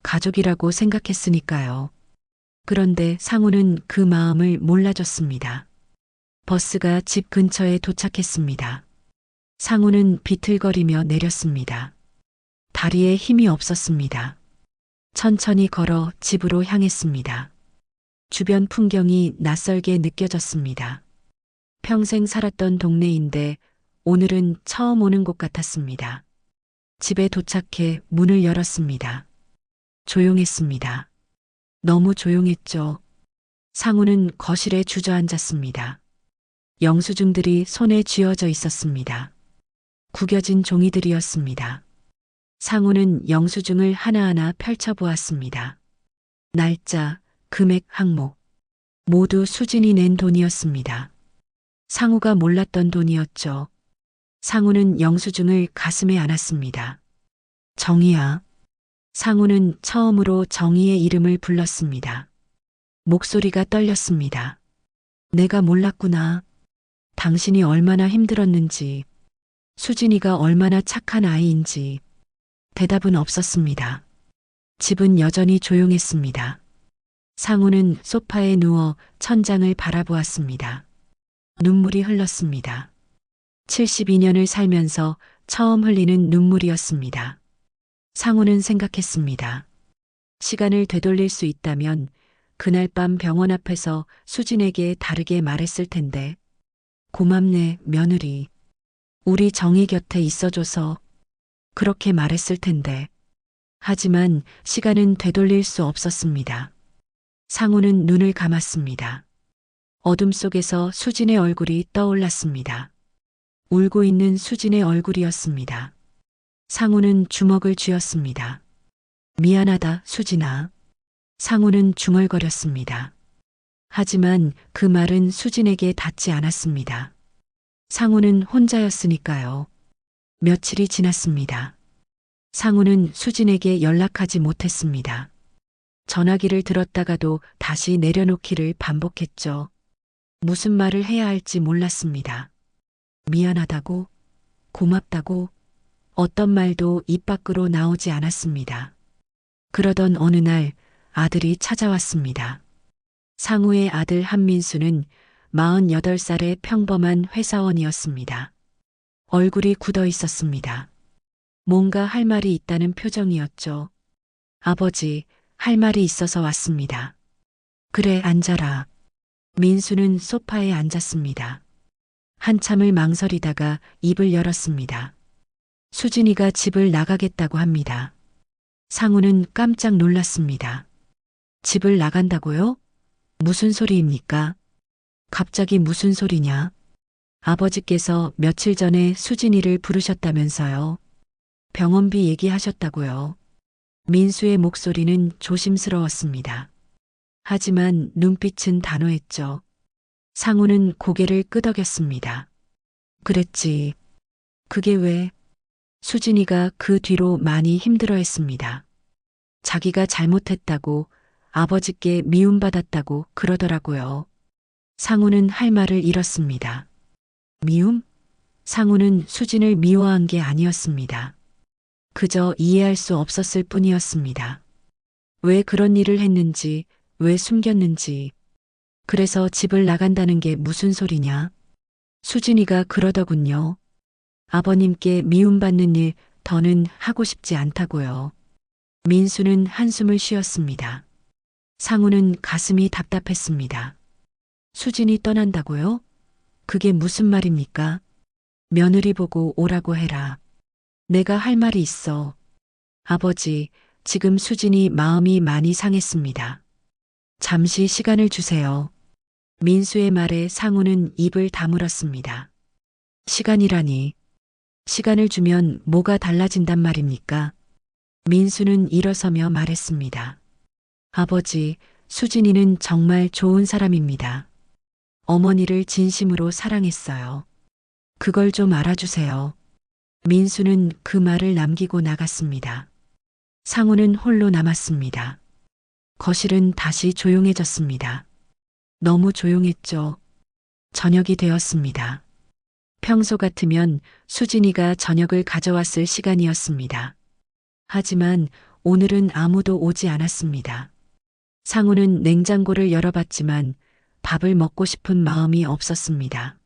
Speaker 1: 가족이라고 생각했으니까요. 그런데 상우는 그 마음을 몰라줬습니다. 버스가 집 근처에 도착했습니다. 상우는 비틀거리며 내렸습니다. 다리에 힘이 없었습니다. 천천히 걸어 집으로 향했습니다. 주변 풍경이 낯설게 느껴졌습니다. 평생 살았던 동네인데 오늘은 처음 오는 곳 같았습니다. 집에 도착해 문을 열었습니다. 조용했습니다. 너무 조용했죠. 상우는 거실에 주저앉았습니다. 영수증들이 손에 쥐어져 있었습니다. 구겨진 종이들이었습니다. 상우는 영수증을 하나하나 펼쳐보았습니다. 날짜, 금액 항목, 모두 수진이 낸 돈이었습니다. 상우가 몰랐던 돈이었죠. 상우는 영수증을 가슴에 안았습니다. 정희야. 상우는 처음으로 정희의 이름을 불렀습니다. 목소리가 떨렸습니다. 내가 몰랐구나. 당신이 얼마나 힘들었는지, 수진이가 얼마나 착한 아이인지. 대답은 없었습니다. 집은 여전히 조용했습니다. 상우는 소파에 누워 천장을 바라보았습니다. 눈물이 흘렀습니다. 72년을 살면서 처음 흘리는 눈물이었습니다. 상우는 생각했습니다. 시간을 되돌릴 수 있다면 그날 밤 병원 앞에서 수진에게 다르게 말했을 텐데. 고맙네, 며느리. 우리 정희 곁에 있어줘서. 그렇게 말했을 텐데. 하지만 시간은 되돌릴 수 없었습니다. 상우는 눈을 감았습니다. 어둠 속에서 수진의 얼굴이 떠올랐습니다. 울고 있는 수진의 얼굴이었습니다. 상우는 주먹을 쥐었습니다. 미안하다, 수진아. 상우는 중얼거렸습니다. 하지만 그 말은 수진에게 닿지 않았습니다. 상우는 혼자였으니까요. 며칠이 지났습니다. 상우는 수진에게 연락하지 못했습니다. 전화기를 들었다가도 다시 내려놓기를 반복했죠. 무슨 말을 해야 할지 몰랐습니다. 미안하다고, 고맙다고, 어떤 말도 입 밖으로 나오지 않았습니다. 그러던 어느 날 아들이 찾아왔습니다. 상우의 아들 한민수는 48살의 평범한 회사원이었습니다. 얼굴이 굳어 있었습니다. 뭔가 할 말이 있다는 표정이었죠. 아버지, 할 말이 있어서 왔습니다. 그래, 앉아라. 민수는 소파에 앉았습니다. 한참을 망설이다가 입을 열었습니다. 수진이가 집을 나가겠다고 합니다. 상우는 깜짝 놀랐습니다. 집을 나간다고요? 무슨 소리입니까? 갑자기 무슨 소리냐? 아버지께서 며칠 전에 수진이를 부르셨다면서요. 병원비 얘기하셨다고요. 민수의 목소리는 조심스러웠습니다. 하지만 눈빛은 단호했죠. 상우는 고개를 끄덕였습니다. 그랬지. 그게 왜? 수진이가 그 뒤로 많이 힘들어했습니다. 자기가 잘못했다고, 아버지께 미움받았다고 그러더라고요. 상우는 할 말을 잃었습니다. 미움? 상우는 수진을 미워한 게 아니었습니다. 그저 이해할 수 없었을 뿐이었습니다. 왜 그런 일을 했는지, 왜 숨겼는지. 그래서 집을 나간다는 게 무슨 소리냐? 수진이가 그러더군요. 아버님께 미움받는 일 더는 하고 싶지 않다고요. 민수는 한숨을 쉬었습니다. 상우는 가슴이 답답했습니다. 수진이 떠난다고요? 그게 무슨 말입니까? 며느리 보고 오라고 해라. 내가 할 말이 있어. 아버지, 지금 수진이 마음이 많이 상했습니다. 잠시 시간을 주세요. 민수의 말에 상우는 입을 다물었습니다. 시간이라니. 시간을 주면 뭐가 달라진단 말입니까? 민수는 일어서며 말했습니다. 아버지, 수진이는 정말 좋은 사람입니다. 어머니를 진심으로 사랑했어요. 그걸 좀 알아주세요. 민수는 그 말을 남기고 나갔습니다. 상우는 홀로 남았습니다. 거실은 다시 조용해졌습니다. 너무 조용했죠. 저녁이 되었습니다. 평소 같으면 수진이가 저녁을 가져왔을 시간이었습니다. 하지만 오늘은 아무도 오지 않았습니다. 상우는 냉장고를 열어봤지만 밥을 먹고 싶은 마음이 없었습니다.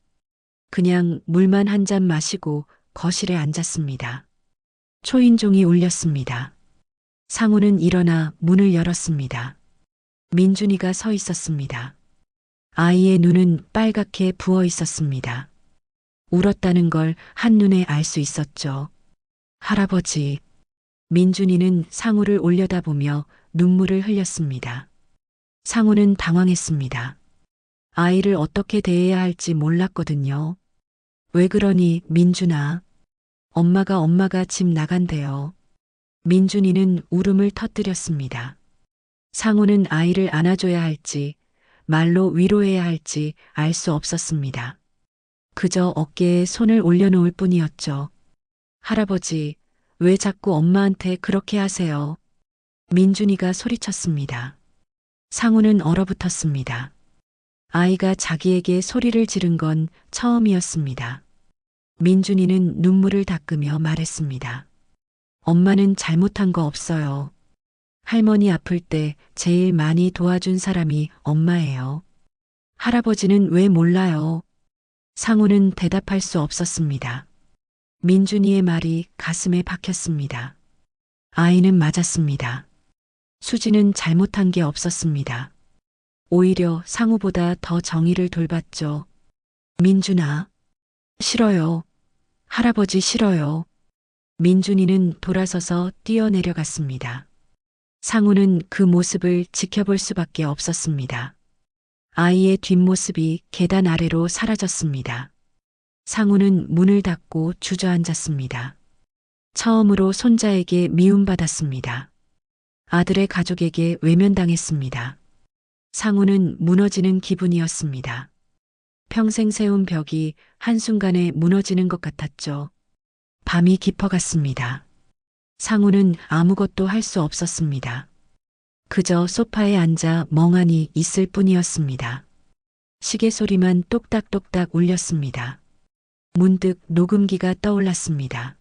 Speaker 1: 그냥 물만 한 잔 마시고 거실에 앉았습니다. 초인종이 울렸습니다. 상우는 일어나 문을 열었습니다. 민준이가 서 있었습니다. 아이의 눈은 빨갛게 부어 있었습니다. 울었다는 걸 한눈에 알 수 있었죠. 할아버지. 민준이는 상우를 올려다보며 눈물을 흘렸습니다. 상우는 당황했습니다. 아이를 어떻게 대해야 할지 몰랐거든요. 왜 그러니, 민준아? 엄마가 집 나간대요. 민준이는 울음을 터뜨렸습니다. 상우는 아이를 안아줘야 할지, 말로 위로해야 할지 알 수 없었습니다. 그저 어깨에 손을 올려놓을 뿐이었죠. 할아버지, 왜 자꾸 엄마한테 그렇게 하세요? 민준이가 소리쳤습니다. 상우는 얼어붙었습니다. 아이가 자기에게 소리를 지른 건 처음이었습니다. 민준이는 눈물을 닦으며 말했습니다. 엄마는 잘못한 거 없어요. 할머니 아플 때 제일 많이 도와준 사람이 엄마예요. 할아버지는 왜 몰라요? 상우는 대답할 수 없었습니다. 민준이의 말이 가슴에 박혔습니다. 아이는 맞았습니다. 수지는 잘못한 게 없었습니다. 오히려 상우보다 더 정의를 돌봤죠. 민준아. 싫어요. 할아버지 싫어요. 민준이는 돌아서서 뛰어내려갔습니다. 상우는 그 모습을 지켜볼 수밖에 없었습니다. 아이의 뒷모습이 계단 아래로 사라졌습니다. 상우는 문을 닫고 주저앉았습니다. 처음으로 손자에게 미움받았습니다. 아들의 가족에게 외면당했습니다. 상우는 무너지는 기분이었습니다. 평생 세운 벽이 한순간에 무너지는 것 같았죠. 밤이 깊어갔습니다. 상우는 아무것도 할 수 없었습니다. 그저 소파에 앉아 멍하니 있을 뿐이었습니다. 시계 소리만 똑딱똑딱 울렸습니다. 문득 녹음기가 떠올랐습니다.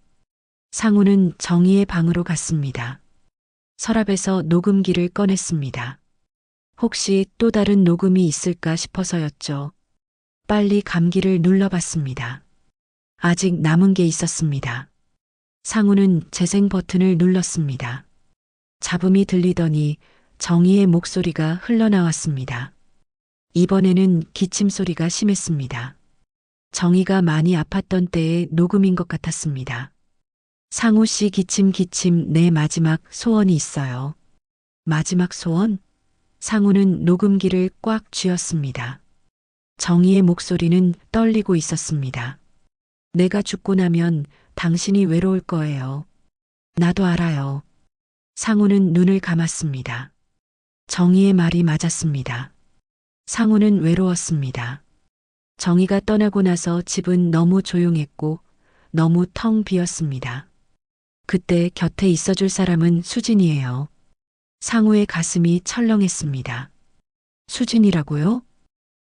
Speaker 1: 상우는 정희의 방으로 갔습니다. 서랍에서 녹음기를 꺼냈습니다. 혹시 또 다른 녹음이 있을까 싶어서였죠. 빨리 감기를 눌러봤습니다. 아직 남은 게 있었습니다. 상우는 재생 버튼을 눌렀습니다. 잡음이 들리더니 정희의 목소리가 흘러나왔습니다. 이번에는 기침 소리가 심했습니다. 정희가 많이 아팠던 때의 녹음인 것 같았습니다. 상우 씨 기침 내 마지막 소원이 있어요. 마지막 소원? 상우는 녹음기를 꽉 쥐었습니다. 정희의 목소리는 떨리고 있었습니다. 내가 죽고 나면 당신이 외로울 거예요. 나도 알아요. 상우는 눈을 감았습니다. 정희의 말이 맞았습니다. 상우는 외로웠습니다. 정희가 떠나고 나서 집은 너무 조용했고 너무 텅 비었습니다. 그때 곁에 있어줄 사람은 수진이에요. 상우의 가슴이 철렁했습니다. 수진이라고요?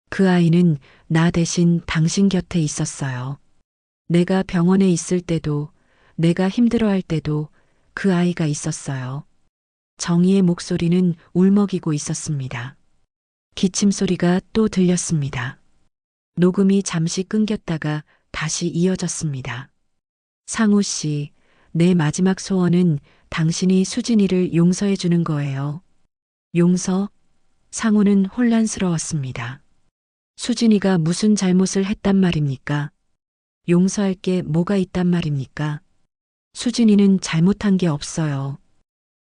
Speaker 1: 그 아이는 나 대신 당신 곁에 있었어요. 내가 병원에 있을 때도, 내가 힘들어할 때도 그 아이가 있었어요. 정희의 목소리는 울먹이고 있었습니다. 기침 소리가 또 들렸습니다. 녹음이 잠시 끊겼다가 다시 이어졌습니다. 상우 씨, 내 마지막 소원은 당신이 수진이를 용서해 주는 거예요. 용서? 상우는 혼란스러웠습니다. 수진이가 무슨 잘못을 했단 말입니까? 용서할 게 뭐가 있단 말입니까? 수진이는 잘못한 게 없어요.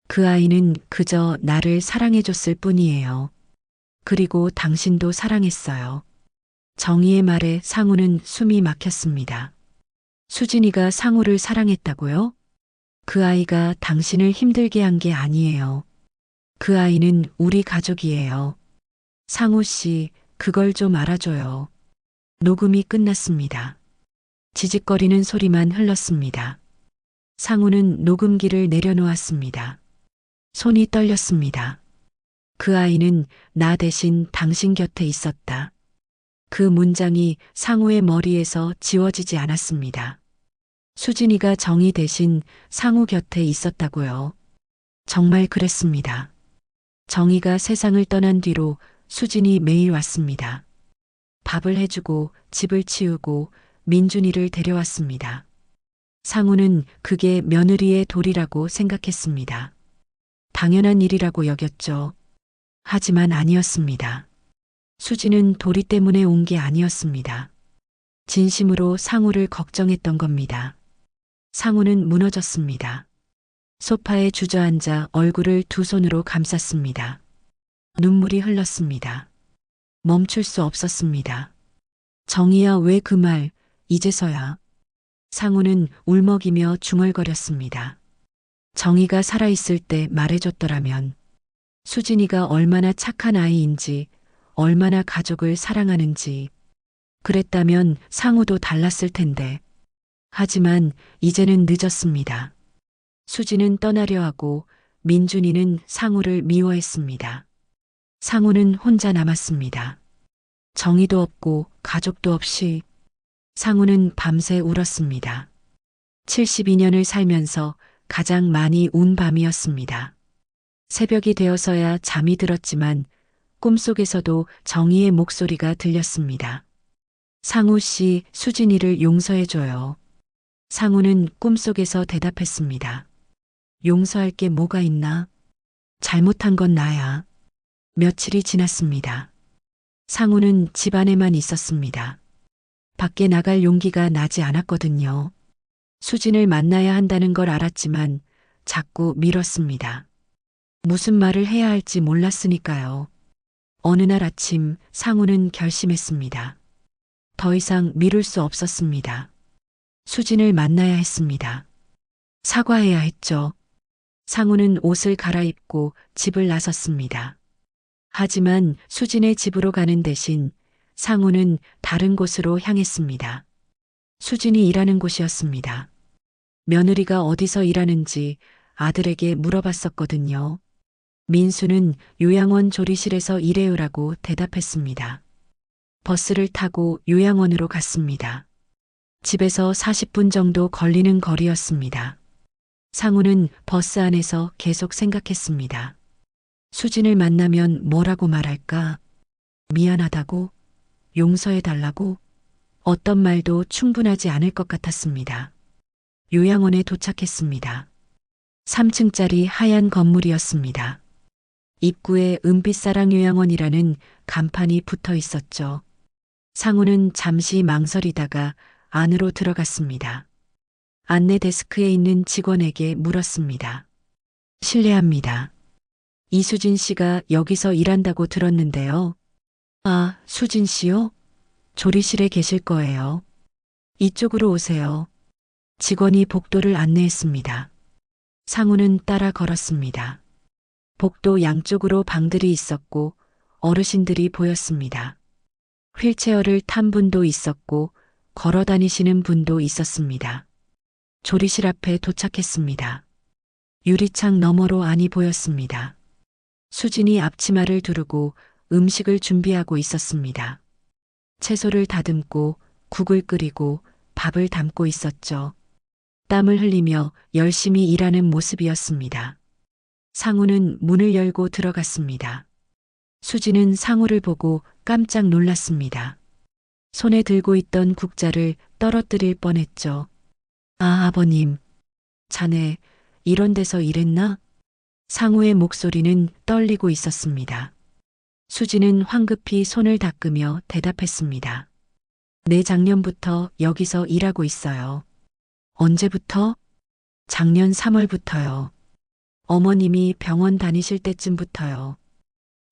Speaker 1: 그 아이는 그저 나를 사랑해줬을 뿐이에요. 그리고 당신도 사랑했어요. 정희의 말에 상우는 숨이 막혔습니다. 수진이가 상우를 사랑했다고요? 그 아이가 당신을 힘들게 한 게 아니에요. 그 아이는 우리 가족이에요. 상우 씨, 그걸 좀 알아줘요. 녹음이 끝났습니다. 지직거리는 소리만 흘렀습니다. 상우는 녹음기를 내려놓았습니다. 손이 떨렸습니다. 그 아이는 나 대신 당신 곁에 있었다. 그 문장이 상우의 머리에서 지워지지 않았습니다. 수진이가 정희 대신 상우 곁에 있었다고요. 정말 그랬습니다. 정희가 세상을 떠난 뒤로 수진이 매일 왔습니다. 밥을 해주고 집을 치우고 민준이를 데려왔습니다. 상우는 그게 며느리의 도리라고 생각했습니다. 당연한 일이라고 여겼죠. 하지만 아니었습니다. 수지는 도리 때문에 온 게 아니었습니다. 진심으로 상우를 걱정했던 겁니다. 상우는 무너졌습니다. 소파에 주저앉아 얼굴을 두 손으로 감쌌습니다. 눈물이 흘렀습니다. 멈출 수 없었습니다. 정희야, 왜 그 말, 이제서야. 상우는 울먹이며 중얼거렸습니다. 정희가 살아있을 때 말해줬더라면 수진이가 얼마나 착한 아이인지, 얼마나 가족을 사랑하는지, 그랬다면 상우도 달랐을 텐데. 하지만 이제는 늦었습니다. 수지는 떠나려 하고 민준이는 상우를 미워했습니다. 상우는 혼자 남았습니다. 정의도 없고 가족도 없이 상우는 밤새 울었습니다. 72년을 살면서 가장 많이 운 밤이었습니다. 새벽이 되어서야 잠이 들었지만 꿈속에서도 정희의 목소리가 들렸습니다. 상우 씨, 수진이를 용서해줘요. 상우는 꿈속에서 대답했습니다. 용서할 게 뭐가 있나? 잘못한 건 나야. 며칠이 지났습니다. 상우는 집 안에만 있었습니다. 밖에 나갈 용기가 나지 않았거든요. 수진을 만나야 한다는 걸 알았지만 자꾸 미뤘습니다. 무슨 말을 해야 할지 몰랐으니까요. 어느 날 아침 상우는 결심했습니다. 더 이상 미룰 수 없었습니다. 수진을 만나야 했습니다. 사과해야 했죠. 상우는 옷을 갈아입고 집을 나섰습니다. 하지만 수진의 집으로 가는 대신 상우는 다른 곳으로 향했습니다. 수진이 일하는 곳이었습니다. 며느리가 어디서 일하는지 아들에게 물어봤었거든요. 민수는 요양원 조리실에서 일해요라고 대답했습니다. 버스를 타고 요양원으로 갔습니다. 집에서 40분 정도 걸리는 거리였습니다. 상우는 버스 안에서 계속 생각했습니다. 수진을 만나면 뭐라고 말할까? 미안하다고? 용서해달라고? 어떤 말도 충분하지 않을 것 같았습니다. 요양원에 도착했습니다. 3층짜리 하얀 건물이었습니다. 입구에 은빛사랑 요양원이라는 간판이 붙어 있었죠. 상우는 잠시 망설이다가 안으로 들어갔습니다. 안내 데스크에 있는 직원에게 물었습니다. 실례합니다. 이수진 씨가 여기서 일한다고 들었는데요. 아, 수진 씨요? 조리실에 계실 거예요. 이쪽으로 오세요. 직원이 복도를 안내했습니다. 상우는 따라 걸었습니다. 복도 양쪽으로 방들이 있었고 어르신들이 보였습니다. 휠체어를 탄 분도 있었고 걸어 다니시는 분도 있었습니다. 조리실 앞에 도착했습니다. 유리창 너머로 안이 보였습니다. 수진이 앞치마를 두르고 음식을 준비하고 있었습니다. 채소를 다듬고 국을 끓이고 밥을 담고 있었죠. 땀을 흘리며 열심히 일하는 모습이었습니다. 상우는 문을 열고 들어갔습니다. 수진은 상우를 보고 깜짝 놀랐습니다. 손에 들고 있던 국자를 떨어뜨릴 뻔했죠. 아, 아버님. 자네, 이런 데서 일했나? 상우의 목소리는 떨리고 있었습니다. 수진은 황급히 손을 닦으며 대답했습니다. 네, 작년부터 여기서 일하고 있어요. 언제부터? 작년 3월부터요. 어머님이 병원 다니실 때쯤부터요.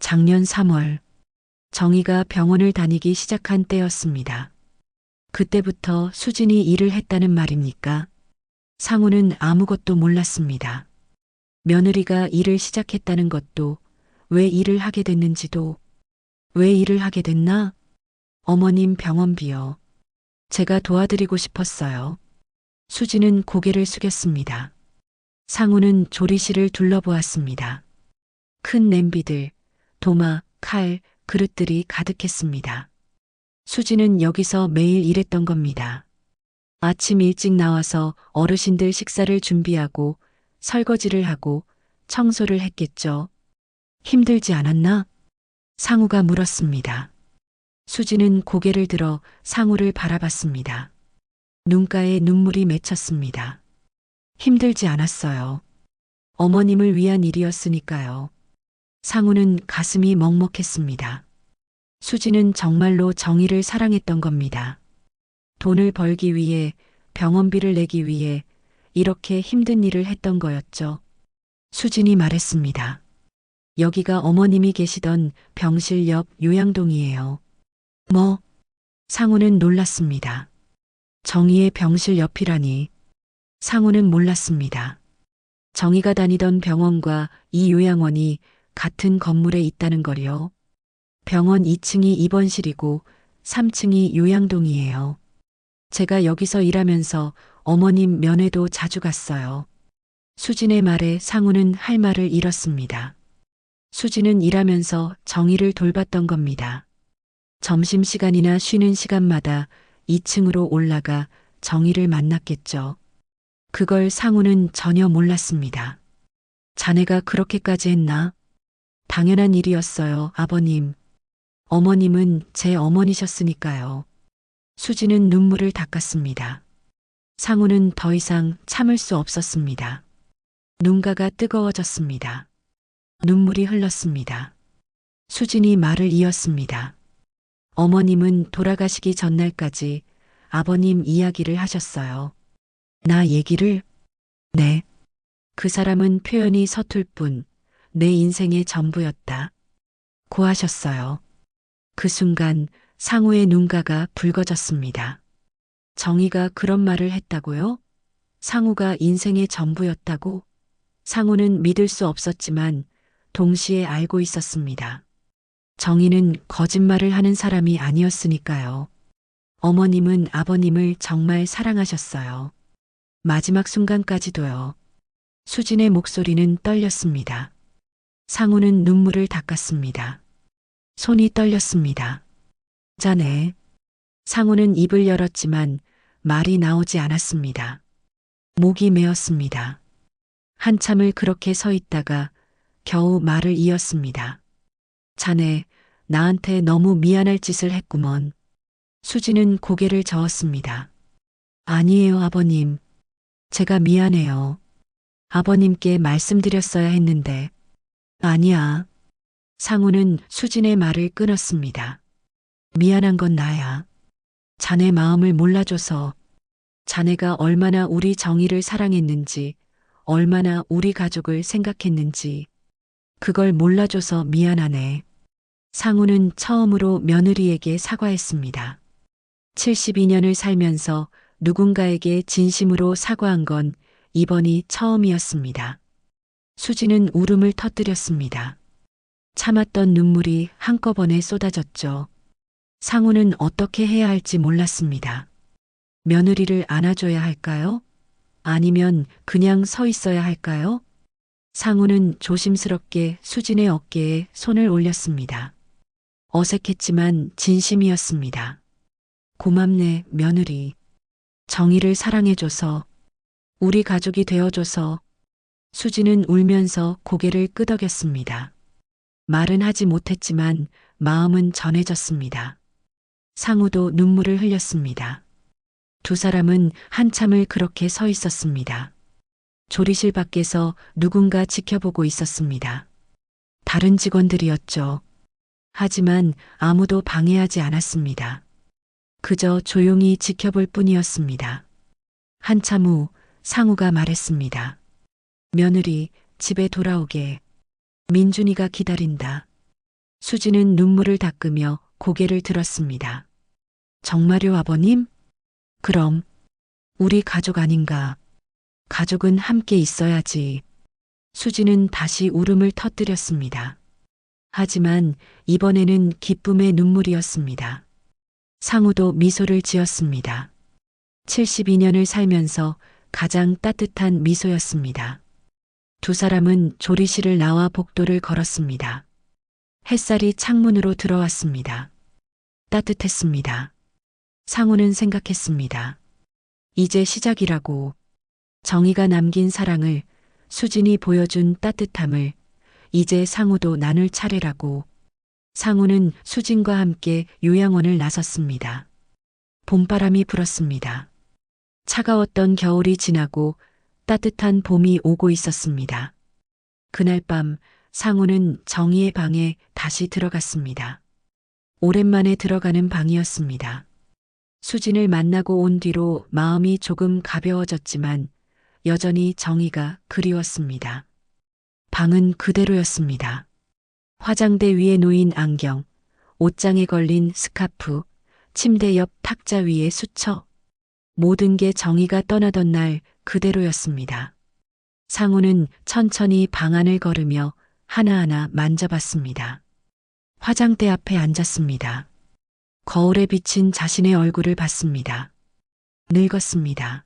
Speaker 1: 작년 3월. 정희가 병원을 다니기 시작한 때였습니다. 그때부터 수진이 일을 했다는 말입니까? 상우는 아무것도 몰랐습니다. 며느리가 일을 시작했다는 것도, 왜 일을 하게 됐는지도, 왜 일을 하게 됐나? 어머님 병원비요. 제가 도와드리고 싶었어요. 수진은 고개를 숙였습니다. 상우는 조리실을 둘러보았습니다. 큰 냄비들, 도마, 칼, 그릇들이 가득했습니다. 수진은 여기서 매일 일했던 겁니다. 아침 일찍 나와서 어르신들 식사를 준비하고 설거지를 하고 청소를 했겠죠. 힘들지 않았나? 상우가 물었습니다. 수진은 고개를 들어 상우를 바라봤습니다. 눈가에 눈물이 맺혔습니다. 힘들지 않았어요. 어머님을 위한 일이었으니까요. 상우는 가슴이 먹먹했습니다. 수진은 정말로 정의를 사랑했던 겁니다. 돈을 벌기 위해, 병원비를 내기 위해 이렇게 힘든 일을 했던 거였죠. 수진이 말했습니다. 여기가 어머님이 계시던 병실 옆 요양동이에요. 뭐? 상우는 놀랐습니다. 정희의 병실 옆이라니. 상우는 몰랐습니다. 정희가 다니던 병원과 이 요양원이 같은 건물에 있다는 걸요. 병원 2층이 입원실이고 3층이 요양동이에요. 제가 여기서 일하면서 어머님 면회도 자주 갔어요. 수진의 말에 상우는 할 말을 잃었습니다. 수진은 일하면서 정희를 돌봤던 겁니다. 점심시간이나 쉬는 시간마다 2층으로 올라가 정희를 만났겠죠. 그걸 상우는 전혀 몰랐습니다. 자네가 그렇게까지 했나? 당연한 일이었어요, 아버님. 어머님은 제 어머니셨으니까요. 수진은 눈물을 닦았습니다. 상우는 더 이상 참을 수 없었습니다. 눈가가 뜨거워졌습니다. 눈물이 흘렀습니다. 수진이 말을 이었습니다. 어머님은 돌아가시기 전날까지 아버님 이야기를 하셨어요. 나 얘기를? 네. 그 사람은 표현이 서툴 뿐 내 인생의 전부였다. 고 하셨어요. 그 순간 상우의 눈가가 붉어졌습니다. 정희가 그런 말을 했다고요? 상우가 인생의 전부였다고? 상우는 믿을 수 없었지만 동시에 알고 있었습니다. 정희는 거짓말을 하는 사람이 아니었으니까요. 어머님은 아버님을 정말 사랑하셨어요. 마지막 순간까지도요. 수진의 목소리는 떨렸습니다. 상우는 눈물을 닦았습니다. 손이 떨렸습니다. 자네. 상우는 입을 열었지만 말이 나오지 않았습니다. 목이 메었습니다. 한참을 그렇게 서 있다가 겨우 말을 이었습니다. 자네, 나한테 너무 미안할 짓을 했구먼. 수지는 고개를 저었습니다. 아니에요, 아버님. 제가 미안해요. 아버님께 말씀드렸어야 했는데. 아니야. 상우는 수진의 말을 끊었습니다. 미안한 건 나야. 자네 마음을 몰라줘서, 자네가 얼마나 우리 정희를 사랑했는지, 얼마나 우리 가족을 생각했는지, 그걸 몰라줘서 미안하네. 상우는 처음으로 며느리에게 사과했습니다. 72년을 살면서 누군가에게 진심으로 사과한 건 이번이 처음이었습니다. 수지는 울음을 터뜨렸습니다. 참았던 눈물이 한꺼번에 쏟아졌죠. 상우는 어떻게 해야 할지 몰랐습니다. 며느리를 안아줘야 할까요? 아니면 그냥 서 있어야 할까요? 상우는 조심스럽게 수진의 어깨에 손을 올렸습니다. 어색했지만 진심이었습니다. 고맙네, 며느리. 정희를 사랑해줘서, 우리 가족이 되어줘서. 수지는 울면서 고개를 끄덕였습니다. 말은 하지 못했지만 마음은 전해졌습니다. 상우도 눈물을 흘렸습니다. 두 사람은 한참을 그렇게 서 있었습니다. 조리실 밖에서 누군가 지켜보고 있었습니다. 다른 직원들이었죠. 하지만 아무도 방해하지 않았습니다. 그저 조용히 지켜볼 뿐이었습니다. 한참 후 상우가 말했습니다. 며느리, 집에 돌아오게. 민준이가 기다린다. 수지는 눈물을 닦으며 고개를 들었습니다. 정말요, 아버님? 그럼, 우리 가족 아닌가. 가족은 함께 있어야지. 수지는 다시 울음을 터뜨렸습니다. 하지만 이번에는 기쁨의 눈물이었습니다. 상우도 미소를 지었습니다. 72년을 살면서 가장 따뜻한 미소였습니다. 두 사람은 조리실을 나와 복도를 걸었습니다. 햇살이 창문으로 들어왔습니다. 따뜻했습니다. 상우는 생각했습니다. 이제 시작이라고. 정희가 남긴 사랑을, 수진이 보여준 따뜻함을 이제 상우도 나눌 차례라고. 상우는 수진과 함께 요양원을 나섰습니다. 봄바람이 불었습니다. 차가웠던 겨울이 지나고 따뜻한 봄이 오고 있었습니다. 그날 밤 상우는 정희의 방에 다시 들어갔습니다. 오랜만에 들어가는 방이었습니다. 수진을 만나고 온 뒤로 마음이 조금 가벼워졌지만 여전히 정희가 그리웠습니다. 방은 그대로였습니다. 화장대 위에 놓인 안경, 옷장에 걸린 스카프, 침대 옆 탁자 위에 수첩. 모든 게 정희가 떠나던 날 그대로였습니다. 상우는 천천히 방 안을 걸으며 하나하나 만져봤습니다. 화장대 앞에 앉았습니다. 거울에 비친 자신의 얼굴을 봤습니다. 늙었습니다.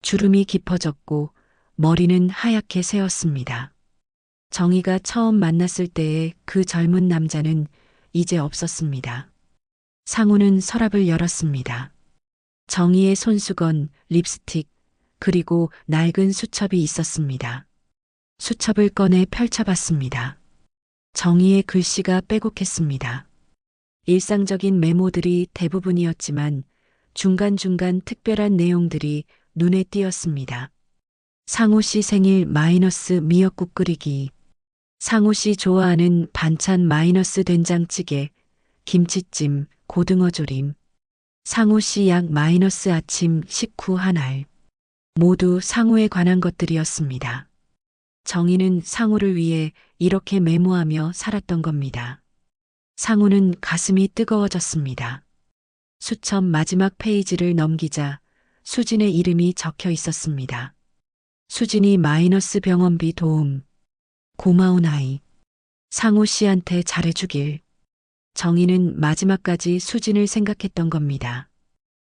Speaker 1: 주름이 깊어졌고 머리는 하얗게 새었습니다. 정희가 처음 만났을 때의 그 젊은 남자는 이제 없었습니다. 상우는 서랍을 열었습니다. 정희의 손수건, 립스틱, 그리고 낡은 수첩이 있었습니다. 수첩을 꺼내 펼쳐봤습니다. 정희의 글씨가 빼곡했습니다. 일상적인 메모들이 대부분이었지만 중간중간 특별한 내용들이 눈에 띄었습니다. 상우 씨 생일 마이너스 미역국 끓이기. 상우 씨 좋아하는 반찬 마이너스 된장찌개, 김치찜, 고등어 조림. 상우 씨 약 마이너스 아침 식후 한 알. 모두 상우에 관한 것들이었습니다. 정희는 상우를 위해 이렇게 메모하며 살았던 겁니다. 상우는 가슴이 뜨거워졌습니다. 수첩 마지막 페이지를 넘기자 수진의 이름이 적혀 있었습니다. 수진이 마이너스 병원비 도움. 고마운 아이. 상우 씨한테 잘해주길. 정희는 마지막까지 수진을 생각했던 겁니다.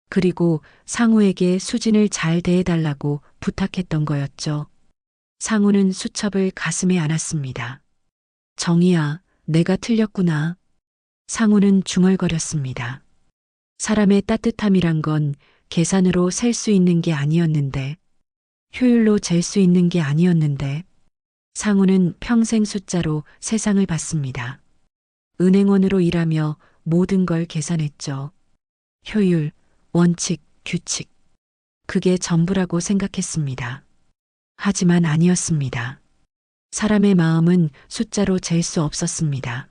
Speaker 1: 그리고 상우에게 수진을 잘 대해달라고 부탁했던 거였죠. 상우는 수첩을 가슴에 안았습니다. 정희야, 내가 틀렸구나. 상우는 중얼거렸습니다. 사람의 따뜻함이란 건 계산으로 셀 수 있는 게 아니었는데. 효율로 잴 수 있는 게 아니었는데 상우는 평생 숫자로 세상을 봤습니다. 은행원으로 일하며 모든 걸 계산했죠. 효율, 원칙, 규칙. 그게 전부라고 생각했습니다. 하지만 아니었습니다. 사람의 마음은 숫자로 잴 수 없었습니다.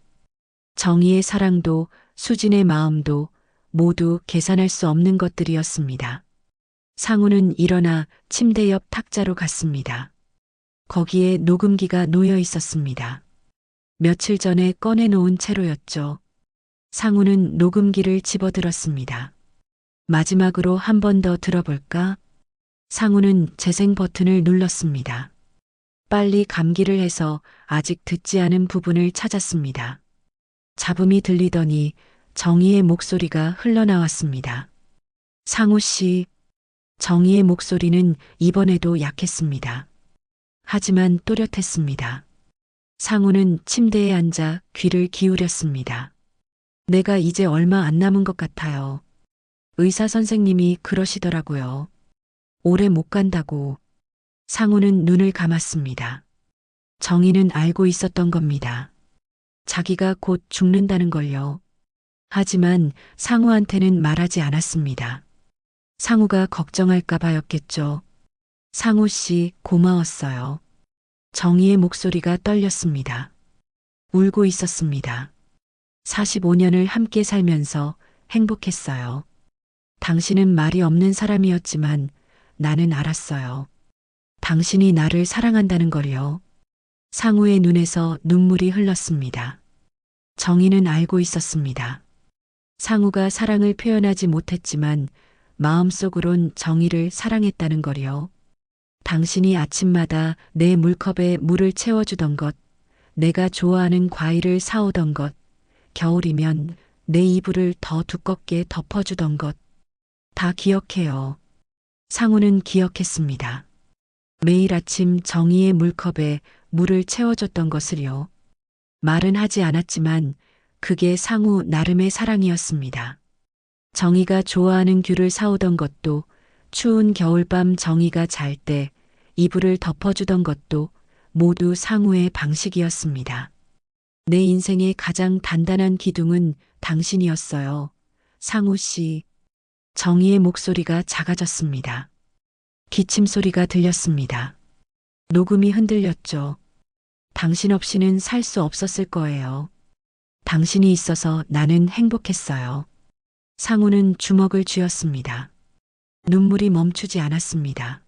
Speaker 1: 정의의 사랑도 수진의 마음도 모두 계산할 수 없는 것들이었습니다. 상우는 일어나 침대 옆 탁자로 갔습니다. 거기에 녹음기가 놓여 있었습니다. 며칠 전에 꺼내놓은 채로였죠. 상우는 녹음기를 집어들었습니다. 마지막으로 한 번 더 들어볼까? 상우는 재생 버튼을 눌렀습니다. 빨리 감기를 해서 아직 듣지 않은 부분을 찾았습니다. 잡음이 들리더니 정희의 목소리가 흘러나왔습니다. 상우 씨, 정희의 목소리는 이번에도 약했습니다. 하지만 또렷했습니다. 상우는 침대에 앉아 귀를 기울였습니다. 내가 이제 얼마 안 남은 것 같아요. 의사 선생님이 그러시더라고요. 오래 못 간다고. 상우는 눈을 감았습니다. 정희는 알고 있었던 겁니다. 자기가 곧 죽는다는 걸요. 하지만 상우한테는 말하지 않았습니다. 상우가 걱정할까 봐였겠죠. 상우 씨 고마웠어요. 정희의 목소리가 떨렸습니다. 울고 있었습니다. 45년을 함께 살면서 행복했어요. 당신은 말이 없는 사람이었지만 나는 알았어요. 당신이 나를 사랑한다는 걸요. 상우의 눈에서 눈물이 흘렀습니다. 정희는 알고 있었습니다. 상우가 사랑을 표현하지 못했지만 마음속으론 정희를 사랑했다는 걸요. 당신이 아침마다 내 물컵에 물을 채워주던 것, 내가 좋아하는 과일을 사오던 것, 겨울이면 내 이불을 더 두껍게 덮어주던 것, 다 기억해요. 상우는 기억했습니다. 매일 아침 정희의 물컵에 물을 채워줬던 것을요. 말은 하지 않았지만 그게 상우 나름의 사랑이었습니다. 정희가 좋아하는 귤을 사오던 것도, 추운 겨울밤 정희가 잘 때 이불을 덮어주던 것도 모두 상우의 방식이었습니다. 내 인생의 가장 단단한 기둥은 당신이었어요. 상우 씨. 정희의 목소리가 작아졌습니다. 기침 소리가 들렸습니다. 녹음이 흔들렸죠. 당신 없이는 살 수 없었을 거예요. 당신이 있어서 나는 행복했어요. 상우는 주먹을 쥐었습니다. 눈물이 멈추지 않았습니다.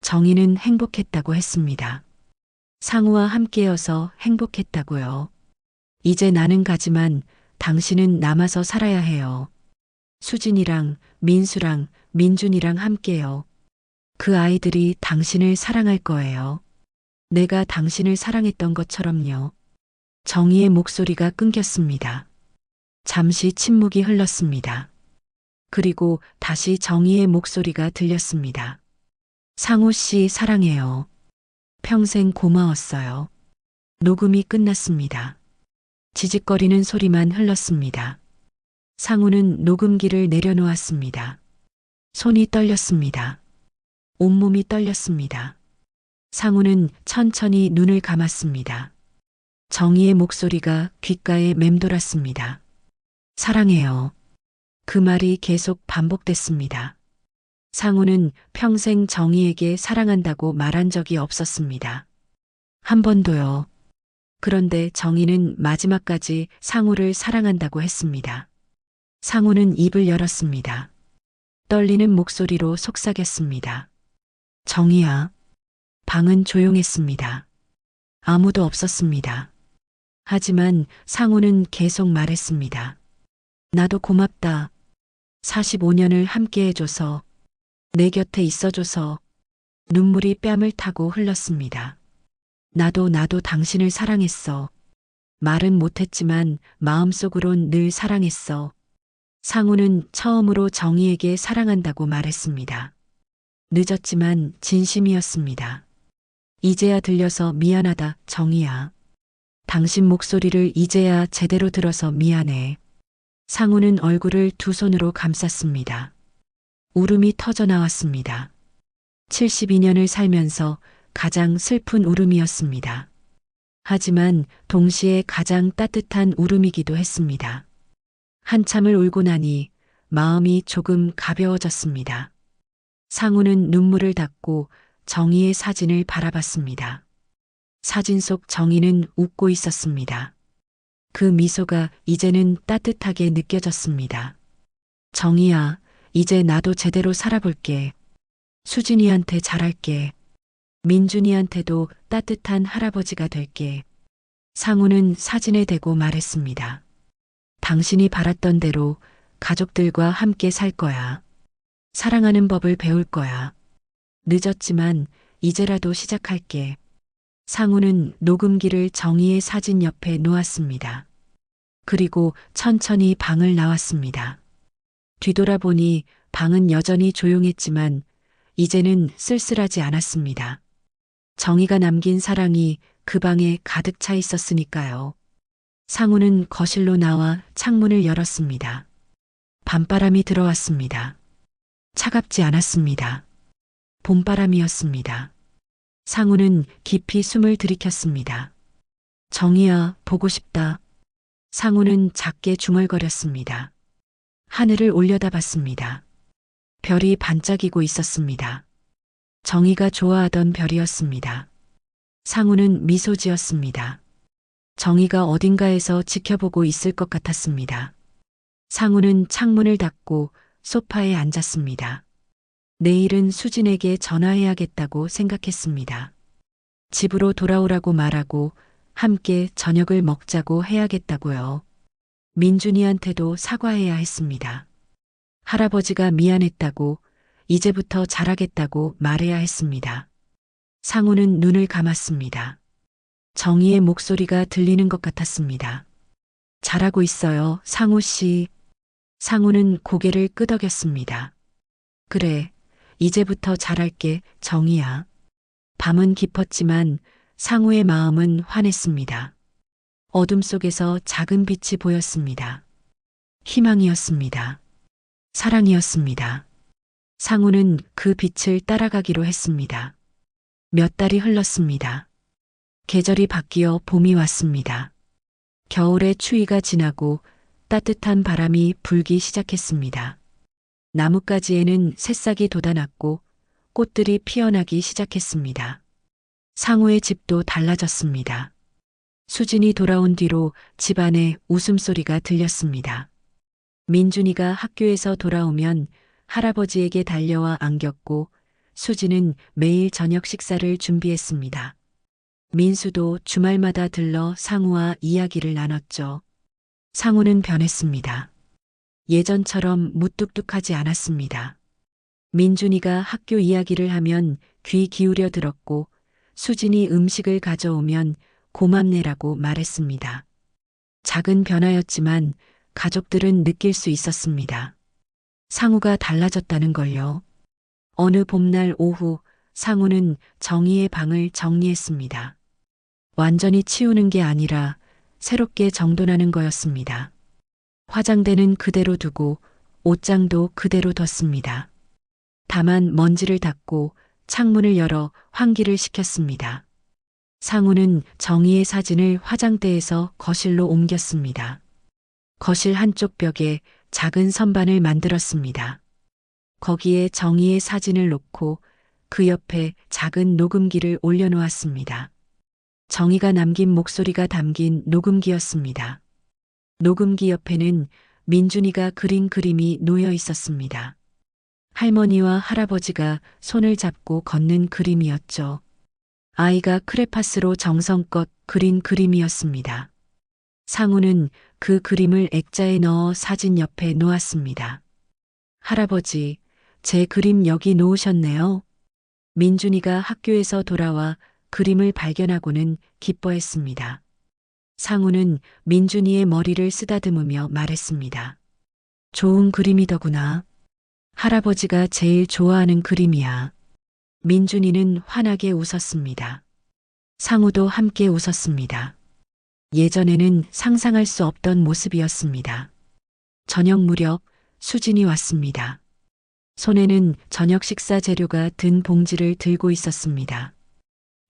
Speaker 1: 정희는 행복했다고 했습니다. 상우와 함께여서 행복했다고요. 이제 나는 가지만 당신은 남아서 살아야 해요. 수진이랑 민수랑 민준이랑 함께요. 그 아이들이 당신을 사랑할 거예요. 내가 당신을 사랑했던 것처럼요. 정희의 목소리가 끊겼습니다. 잠시 침묵이 흘렀습니다. 그리고 다시 정희의 목소리가 들렸습니다. 상우 씨 사랑해요. 평생 고마웠어요. 녹음이 끝났습니다. 지직거리는 소리만 흘렀습니다. 상우는 녹음기를 내려놓았습니다. 손이 떨렸습니다. 온몸이 떨렸습니다. 상우는 천천히 눈을 감았습니다. 정희의 목소리가 귓가에 맴돌았습니다. 사랑해요. 그 말이 계속 반복됐습니다. 상우는 평생 정희에게 사랑한다고 말한 적이 없었습니다. 한 번도요. 그런데 정희는 마지막까지 상우를 사랑한다고 했습니다. 상우는 입을 열었습니다. 떨리는 목소리로 속삭였습니다. 정희야. 방은 조용했습니다. 아무도 없었습니다. 하지만 상우는 계속 말했습니다. 나도 고맙다. 45년을 함께 해줘서, 내 곁에 있어줘서. 눈물이 뺨을 타고 흘렀습니다. 나도 당신을 사랑했어. 말은 못했지만 마음속으론 늘 사랑했어. 상우는 처음으로 정희에게 사랑한다고 말했습니다. 늦었지만 진심이었습니다. 이제야 들려서 미안하다, 정희야. 당신 목소리를 이제야 제대로 들어서 미안해. 상우는 얼굴을 두 손으로 감쌌습니다. 울음이 터져 나왔습니다. 72년을 살면서 가장 슬픈 울음이었습니다. 하지만 동시에 가장 따뜻한 울음이기도 했습니다. 한참을 울고 나니 마음이 조금 가벼워졌습니다. 상우는 눈물을 닦고 정희의 사진을 바라봤습니다. 사진 속 정희는 웃고 있었습니다. 그 미소가 이제는 따뜻하게 느껴졌습니다. 정희야, 이제 나도 제대로 살아볼게. 수진이한테 잘할게. 민준이한테도 따뜻한 할아버지가 될게. 상우는 사진에 대고 말했습니다. 당신이 바랐던 대로 가족들과 함께 살 거야. 사랑하는 법을 배울 거야. 늦었지만 이제라도 시작할게. 상우는 녹음기를 정희의 사진 옆에 놓았습니다. 그리고 천천히 방을 나왔습니다. 뒤돌아보니 방은 여전히 조용했지만 이제는 쓸쓸하지 않았습니다. 정희가 남긴 사랑이 그 방에 가득 차 있었으니까요. 상우는 거실로 나와 창문을 열었습니다. 밤바람이 들어왔습니다. 차갑지 않았습니다. 봄바람이었습니다. 상우는 깊이 숨을 들이켰습니다. 정희야, 보고 싶다. 상우는 작게 중얼거렸습니다. 하늘을 올려다봤습니다. 별이 반짝이고 있었습니다. 정희가 좋아하던 별이었습니다. 상우는 미소 지었습니다. 정희가 어딘가에서 지켜보고 있을 것 같았습니다. 상우는 창문을 닫고 소파에 앉았습니다. 내일은 수진에게 전화해야겠다고 생각했습니다. 집으로 돌아오라고 말하고 함께 저녁을 먹자고 해야겠다고요. 민준이한테도 사과해야 했습니다. 할아버지가 미안했다고, 이제부터 잘하겠다고 말해야 했습니다. 상우는 눈을 감았습니다. 정희의 목소리가 들리는 것 같았습니다. 잘하고 있어요, 상우 씨. 상우는 고개를 끄덕였습니다. 그래, 이제부터 잘할게, 정희야. 밤은 깊었지만 상우의 마음은 환했습니다. 어둠 속에서 작은 빛이 보였습니다. 희망이었습니다. 사랑이었습니다. 상우는 그 빛을 따라가기로 했습니다. 몇 달이 흘렀습니다. 계절이 바뀌어 봄이 왔습니다. 겨울의 추위가 지나고 따뜻한 바람이 불기 시작했습니다. 나뭇가지에는 새싹이 돋아났고 꽃들이 피어나기 시작했습니다. 상우의 집도 달라졌습니다. 수진이 돌아온 뒤로 집안에 웃음소리가 들렸습니다. 민준이가 학교에서 돌아오면 할아버지에게 달려와 안겼고 수진은 매일 저녁 식사를 준비했습니다. 민수도 주말마다 들러 상우와 이야기를 나눴죠. 상우는 변했습니다. 예전처럼 무뚝뚝하지 않았습니다. 민준이가 학교 이야기를 하면 귀 기울여 들었고 수진이 음식을 가져오면 고맙네라고 말했습니다. 작은 변화였지만 가족들은 느낄 수 있었습니다. 상우가 달라졌다는 걸요. 어느 봄날 오후 상우는 정희의 방을 정리했습니다. 완전히 치우는 게 아니라 새롭게 정돈하는 거였습니다. 화장대는 그대로 두고 옷장도 그대로 뒀습니다. 다만 먼지를 닦고 창문을 열어 환기를 시켰습니다. 상우는 정희의 사진을 화장대에서 거실로 옮겼습니다. 거실 한쪽 벽에 작은 선반을 만들었습니다. 거기에 정희의 사진을 놓고 그 옆에 작은 녹음기를 올려놓았습니다. 정희가 남긴 목소리가 담긴 녹음기였습니다. 녹음기 옆에는 민준이가 그린 그림이 놓여 있었습니다. 할머니와 할아버지가 손을 잡고 걷는 그림이었죠. 아이가 크레파스로 정성껏 그린 그림이었습니다. 상우는 그 그림을 액자에 넣어 사진 옆에 놓았습니다. 할아버지, 제 그림 여기 놓으셨네요. 민준이가 학교에서 돌아와 그림을 발견하고는 기뻐했습니다. 상우는 민준이의 머리를 쓰다듬으며 말했습니다. 좋은 그림이더구나. 할아버지가 제일 좋아하는 그림이야. 민준이는 환하게 웃었습니다. 상우도 함께 웃었습니다. 예전에는 상상할 수 없던 모습이었습니다. 저녁 무렵 수진이 왔습니다. 손에는 저녁 식사 재료가 든 봉지를 들고 있었습니다.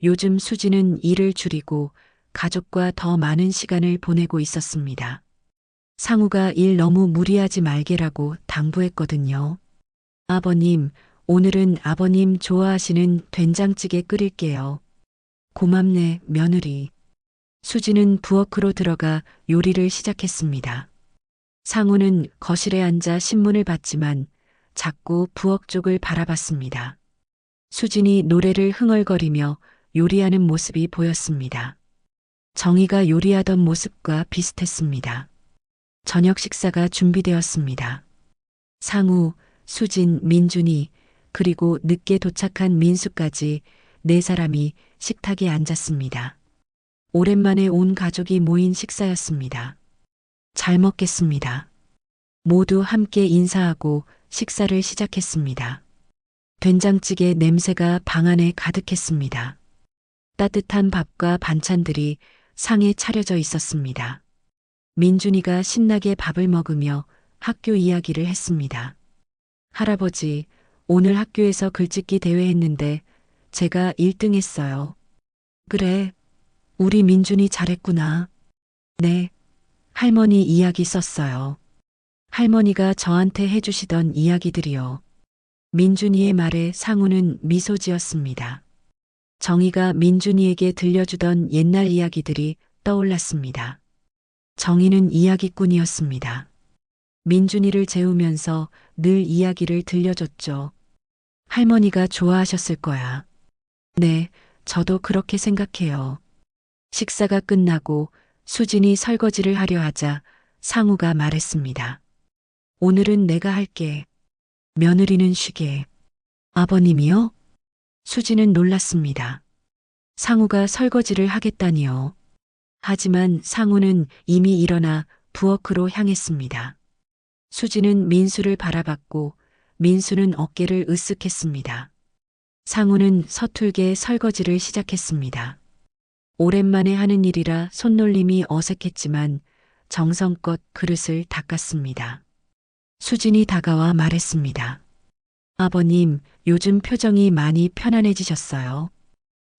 Speaker 1: 요즘 수지는 일을 줄이고 가족과 더 많은 시간을 보내고 있었습니다. 상우가 일 너무 무리하지 말게라고 당부했거든요. 아버님, 오늘은 아버님 좋아하시는 된장찌개 끓일게요. 고맙네, 며느리. 수지는 부엌으로 들어가 요리를 시작했습니다. 상우는 거실에 앉아 신문을 봤지만 자꾸 부엌 쪽을 바라봤습니다. 수진이 노래를 흥얼거리며 요리하는 모습이 보였습니다. 정희가 요리하던 모습과 비슷했습니다. 저녁 식사가 준비되었습니다. 상우, 수진, 민준이, 그리고 늦게 도착한 민수까지 네 사람이 식탁에 앉았습니다. 오랜만에 온 가족이 모인 식사였습니다. 잘 먹겠습니다. 모두 함께 인사하고 식사를 시작했습니다. 된장찌개 냄새가 방 안에 가득했습니다. 따뜻한 밥과 반찬들이 상에 차려져 있었습니다. 민준이가 신나게 밥을 먹으며 학교 이야기를 했습니다. 할아버지, 오늘 학교에서 글짓기 대회 했는데 제가 1등 했어요. 그래, 우리 민준이 잘했구나. 네, 할머니 이야기 썼어요. 할머니가 저한테 해주시던 이야기들이요. 민준이의 말에 상우는 미소 지었습니다. 정희가 민준이에게 들려주던 옛날 이야기들이 떠올랐습니다. 정희는 이야기꾼이었습니다. 민준이를 재우면서 늘 이야기를 들려줬죠. 할머니가 좋아하셨을 거야. 네, 저도 그렇게 생각해요. 식사가 끝나고 수진이 설거지를 하려 하자 상우가 말했습니다. 오늘은 내가 할게. 며느리는 쉬게. 아버님이요? 수진은 놀랐습니다. 상우가 설거지를 하겠다니요. 하지만 상우는 이미 일어나 부엌으로 향했습니다. 수진은 민수를 바라봤고 민수는 어깨를 으쓱했습니다. 상우는 서툴게 설거지를 시작했습니다. 오랜만에 하는 일이라 손놀림이 어색했지만 정성껏 그릇을 닦았습니다. 수진이 다가와 말했습니다. 아버님, 요즘 표정이 많이 편안해지셨어요.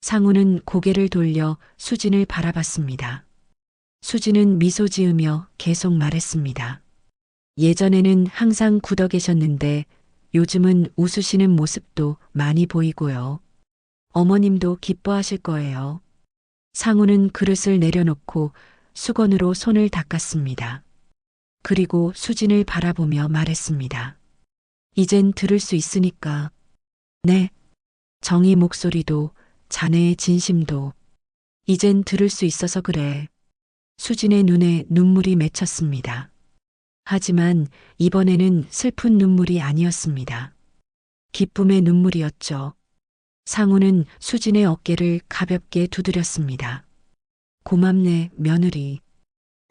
Speaker 1: 상우는 고개를 돌려 수진을 바라봤습니다. 수진은 미소 지으며 계속 말했습니다. 예전에는 항상 굳어 계셨는데 요즘은 웃으시는 모습도 많이 보이고요. 어머님도 기뻐하실 거예요. 상우는 그릇을 내려놓고 수건으로 손을 닦았습니다. 그리고 수진을 바라보며 말했습니다. 이젠 들을 수 있으니까. 네. 정희 목소리도 자네의 진심도 이젠 들을 수 있어서 그래. 수진의 눈에 눈물이 맺혔습니다. 하지만 이번에는 슬픈 눈물이 아니었습니다. 기쁨의 눈물이었죠. 상우는 수진의 어깨를 가볍게 두드렸습니다. 고맙네, 며느리.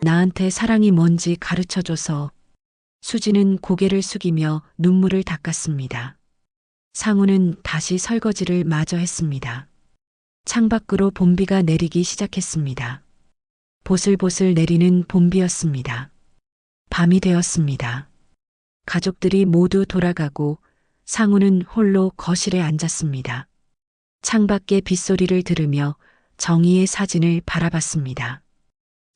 Speaker 1: 나한테 사랑이 뭔지 가르쳐줘서. 수진은 고개를 숙이며 눈물을 닦았습니다. 상우는 다시 설거지를 마저 했습니다. 창밖으로 봄비가 내리기 시작했습니다. 보슬보슬 내리는 봄비였습니다. 밤이 되었습니다. 가족들이 모두 돌아가고 상우는 홀로 거실에 앉았습니다. 창밖의 빗소리를 들으며 정희의 사진을 바라봤습니다.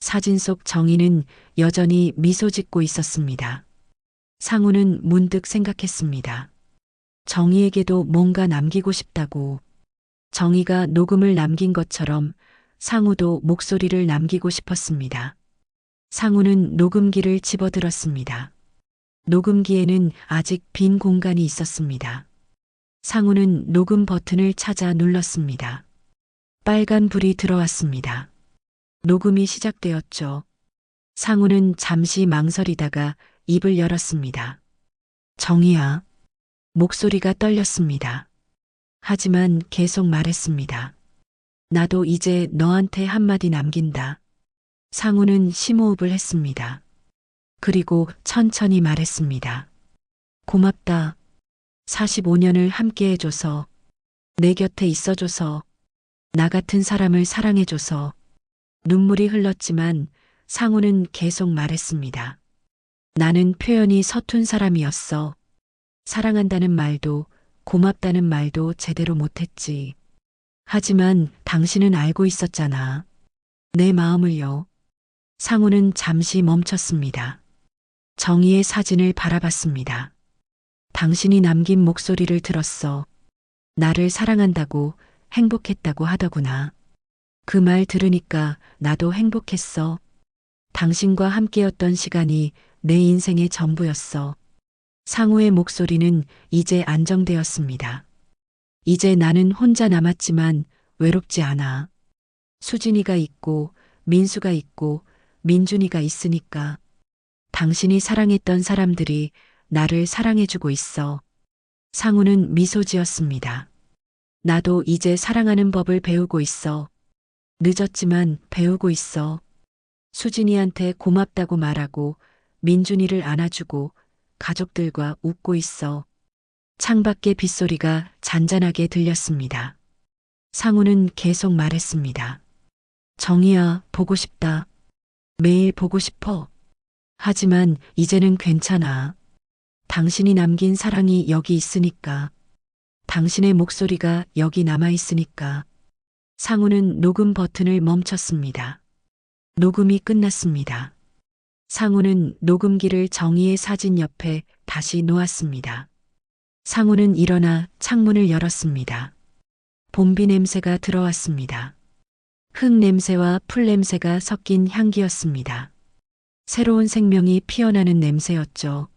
Speaker 1: 사진 속 정희는 여전히 미소 짓고 있었습니다. 상우는 문득 생각했습니다. 정희에게도 뭔가 남기고 싶다고. 정희가 녹음을 남긴 것처럼 상우도 목소리를 남기고 싶었습니다. 상우는 녹음기를 집어들었습니다. 녹음기에는 아직 빈 공간이 있었습니다. 상우는 녹음 버튼을 찾아 눌렀습니다. 빨간 불이 들어왔습니다. 녹음이 시작되었죠. 상우는 잠시 망설이다가 입을 열었습니다. 정희야. 목소리가 떨렸습니다. 하지만 계속 말했습니다. 나도 이제 너한테 한마디 남긴다. 상우는 심호흡을 했습니다. 그리고 천천히 말했습니다. 고맙다. 45년을 함께 해줘서, 내 곁에 있어줘서, 나 같은 사람을 사랑해줘서. 눈물이 흘렀지만 상우는 계속 말했습니다. 나는 표현이 서툰 사람이었어. 사랑한다는 말도 고맙다는 말도 제대로 못했지. 하지만 당신은 알고 있었잖아. 내 마음을요. 상우는 잠시 멈췄습니다. 정희의 사진을 바라봤습니다. 당신이 남긴 목소리를 들었어. 나를 사랑한다고 행복했다고 하더구나. 그 말 들으니까 나도 행복했어. 당신과 함께였던 시간이 내 인생의 전부였어. 상우의 목소리는 이제 안정되었습니다. 이제 나는 혼자 남았지만 외롭지 않아. 수진이가 있고 민수가 있고 민준이가 있으니까. 당신이 사랑했던 사람들이 나를 사랑해주고 있어. 상우는 미소 지었습니다. 나도 이제 사랑하는 법을 배우고 있어. 늦었지만 배우고 있어. 수진이한테 고맙다고 말하고 민준이를 안아주고 가족들과 웃고 있어. 창밖의 빗소리가 잔잔하게 들렸습니다. 상우는 계속 말했습니다. 정희야, 보고 싶다. 매일 보고 싶어. 하지만 이제는 괜찮아. 당신이 남긴 사랑이 여기 있으니까. 당신의 목소리가 여기 남아 있으니까. 상우는 녹음 버튼을 멈췄습니다. 녹음이 끝났습니다. 상우는 녹음기를 정희의 사진 옆에 다시 놓았습니다. 상우는 일어나 창문을 열었습니다. 봄비 냄새가 들어왔습니다. 흙 냄새와 풀 냄새가 섞인 향기였습니다. 새로운 생명이 피어나는 냄새였죠.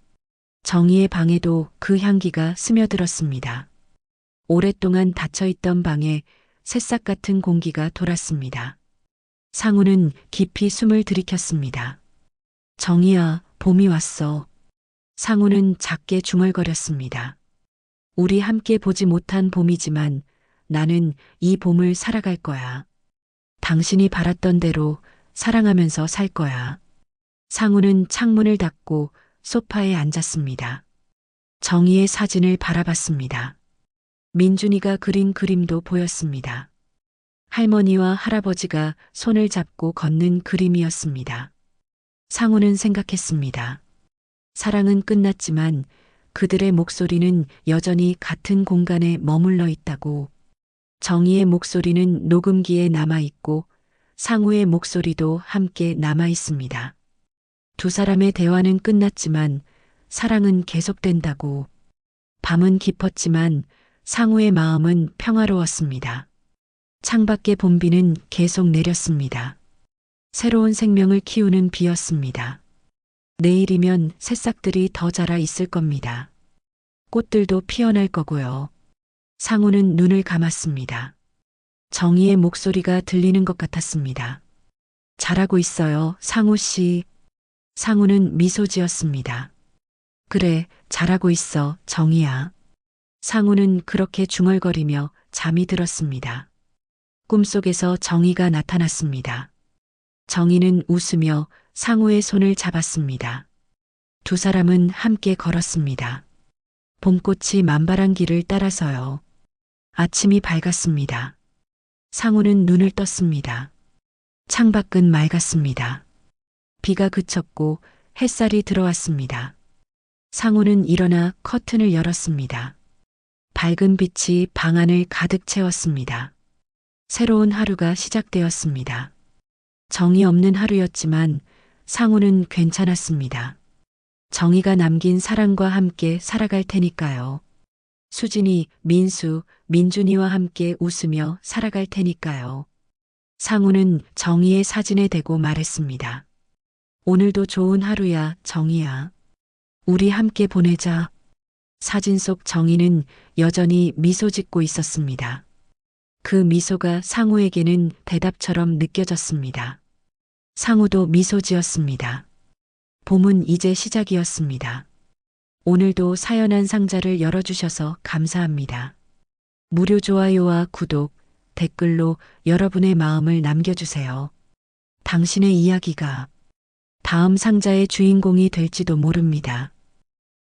Speaker 1: 정희의 방에도 그 향기가 스며들었습니다. 오랫동안 닫혀있던 방에 새싹 같은 공기가 돌았습니다. 상우는 깊이 숨을 들이켰습니다. 정희야, 봄이 왔어. 상우는 작게 중얼거렸습니다. 우리 함께 보지 못한 봄이지만 나는 이 봄을 살아갈 거야. 당신이 바랐던 대로 사랑하면서 살 거야. 상우는 창문을 닫고 소파에 앉았습니다. 정희의 사진을 바라봤습니다. 민준이가 그린 그림도 보였습니다. 할머니와 할아버지가 손을 잡고 걷는 그림이었습니다. 상우는 생각했습니다. 사랑은 끝났지만 그들의 목소리는 여전히 같은 공간에 머물러 있다고. 정희의 목소리는 녹음기에 남아있고 상우의 목소리도 함께 남아있습니다. 두 사람의 대화는 끝났지만 사랑은 계속된다고. 밤은 깊었지만 상우의 마음은 평화로웠습니다. 창밖의 봄비는 계속 내렸습니다. 새로운 생명을 키우는 비였습니다. 내일이면 새싹들이 더 자라 있을 겁니다. 꽃들도 피어날 거고요. 상우는 눈을 감았습니다. 정희의 목소리가 들리는 것 같았습니다. 잘하고 있어요, 상우 씨. 상우는 미소 지었습니다. 그래, 잘하고 있어, 정희야. 상우는 그렇게 중얼거리며 잠이 들었습니다. 꿈속에서 정희가 나타났습니다. 정희는 웃으며 상우의 손을 잡았습니다. 두 사람은 함께 걸었습니다. 봄꽃이 만발한 길을 따라서요. 아침이 밝았습니다. 상우는 눈을 떴습니다. 창밖은 맑았습니다. 비가 그쳤고 햇살이 들어왔습니다. 상우는 일어나 커튼을 열었습니다. 밝은 빛이 방 안을 가득 채웠습니다. 새로운 하루가 시작되었습니다. 정이 없는 하루였지만 상우는 괜찮았습니다. 정희가 남긴 사랑과 함께 살아갈 테니까요. 수진이, 민수, 민준이와 함께 웃으며 살아갈 테니까요. 상우는 정희의 사진에 대고 말했습니다. 오늘도 좋은 하루야, 정희야. 우리 함께 보내자. 사진 속 정희는 여전히 미소 짓고 있었습니다. 그 미소가 상우에게는 대답처럼 느껴졌습니다. 상우도 미소 지었습니다. 봄은 이제 시작이었습니다. 오늘도 사연한 상자를 열어주셔서 감사합니다. 무료 좋아요와 구독, 댓글로 여러분의 마음을 남겨주세요. 당신의 이야기가 다음 상자의 주인공이 될지도 모릅니다.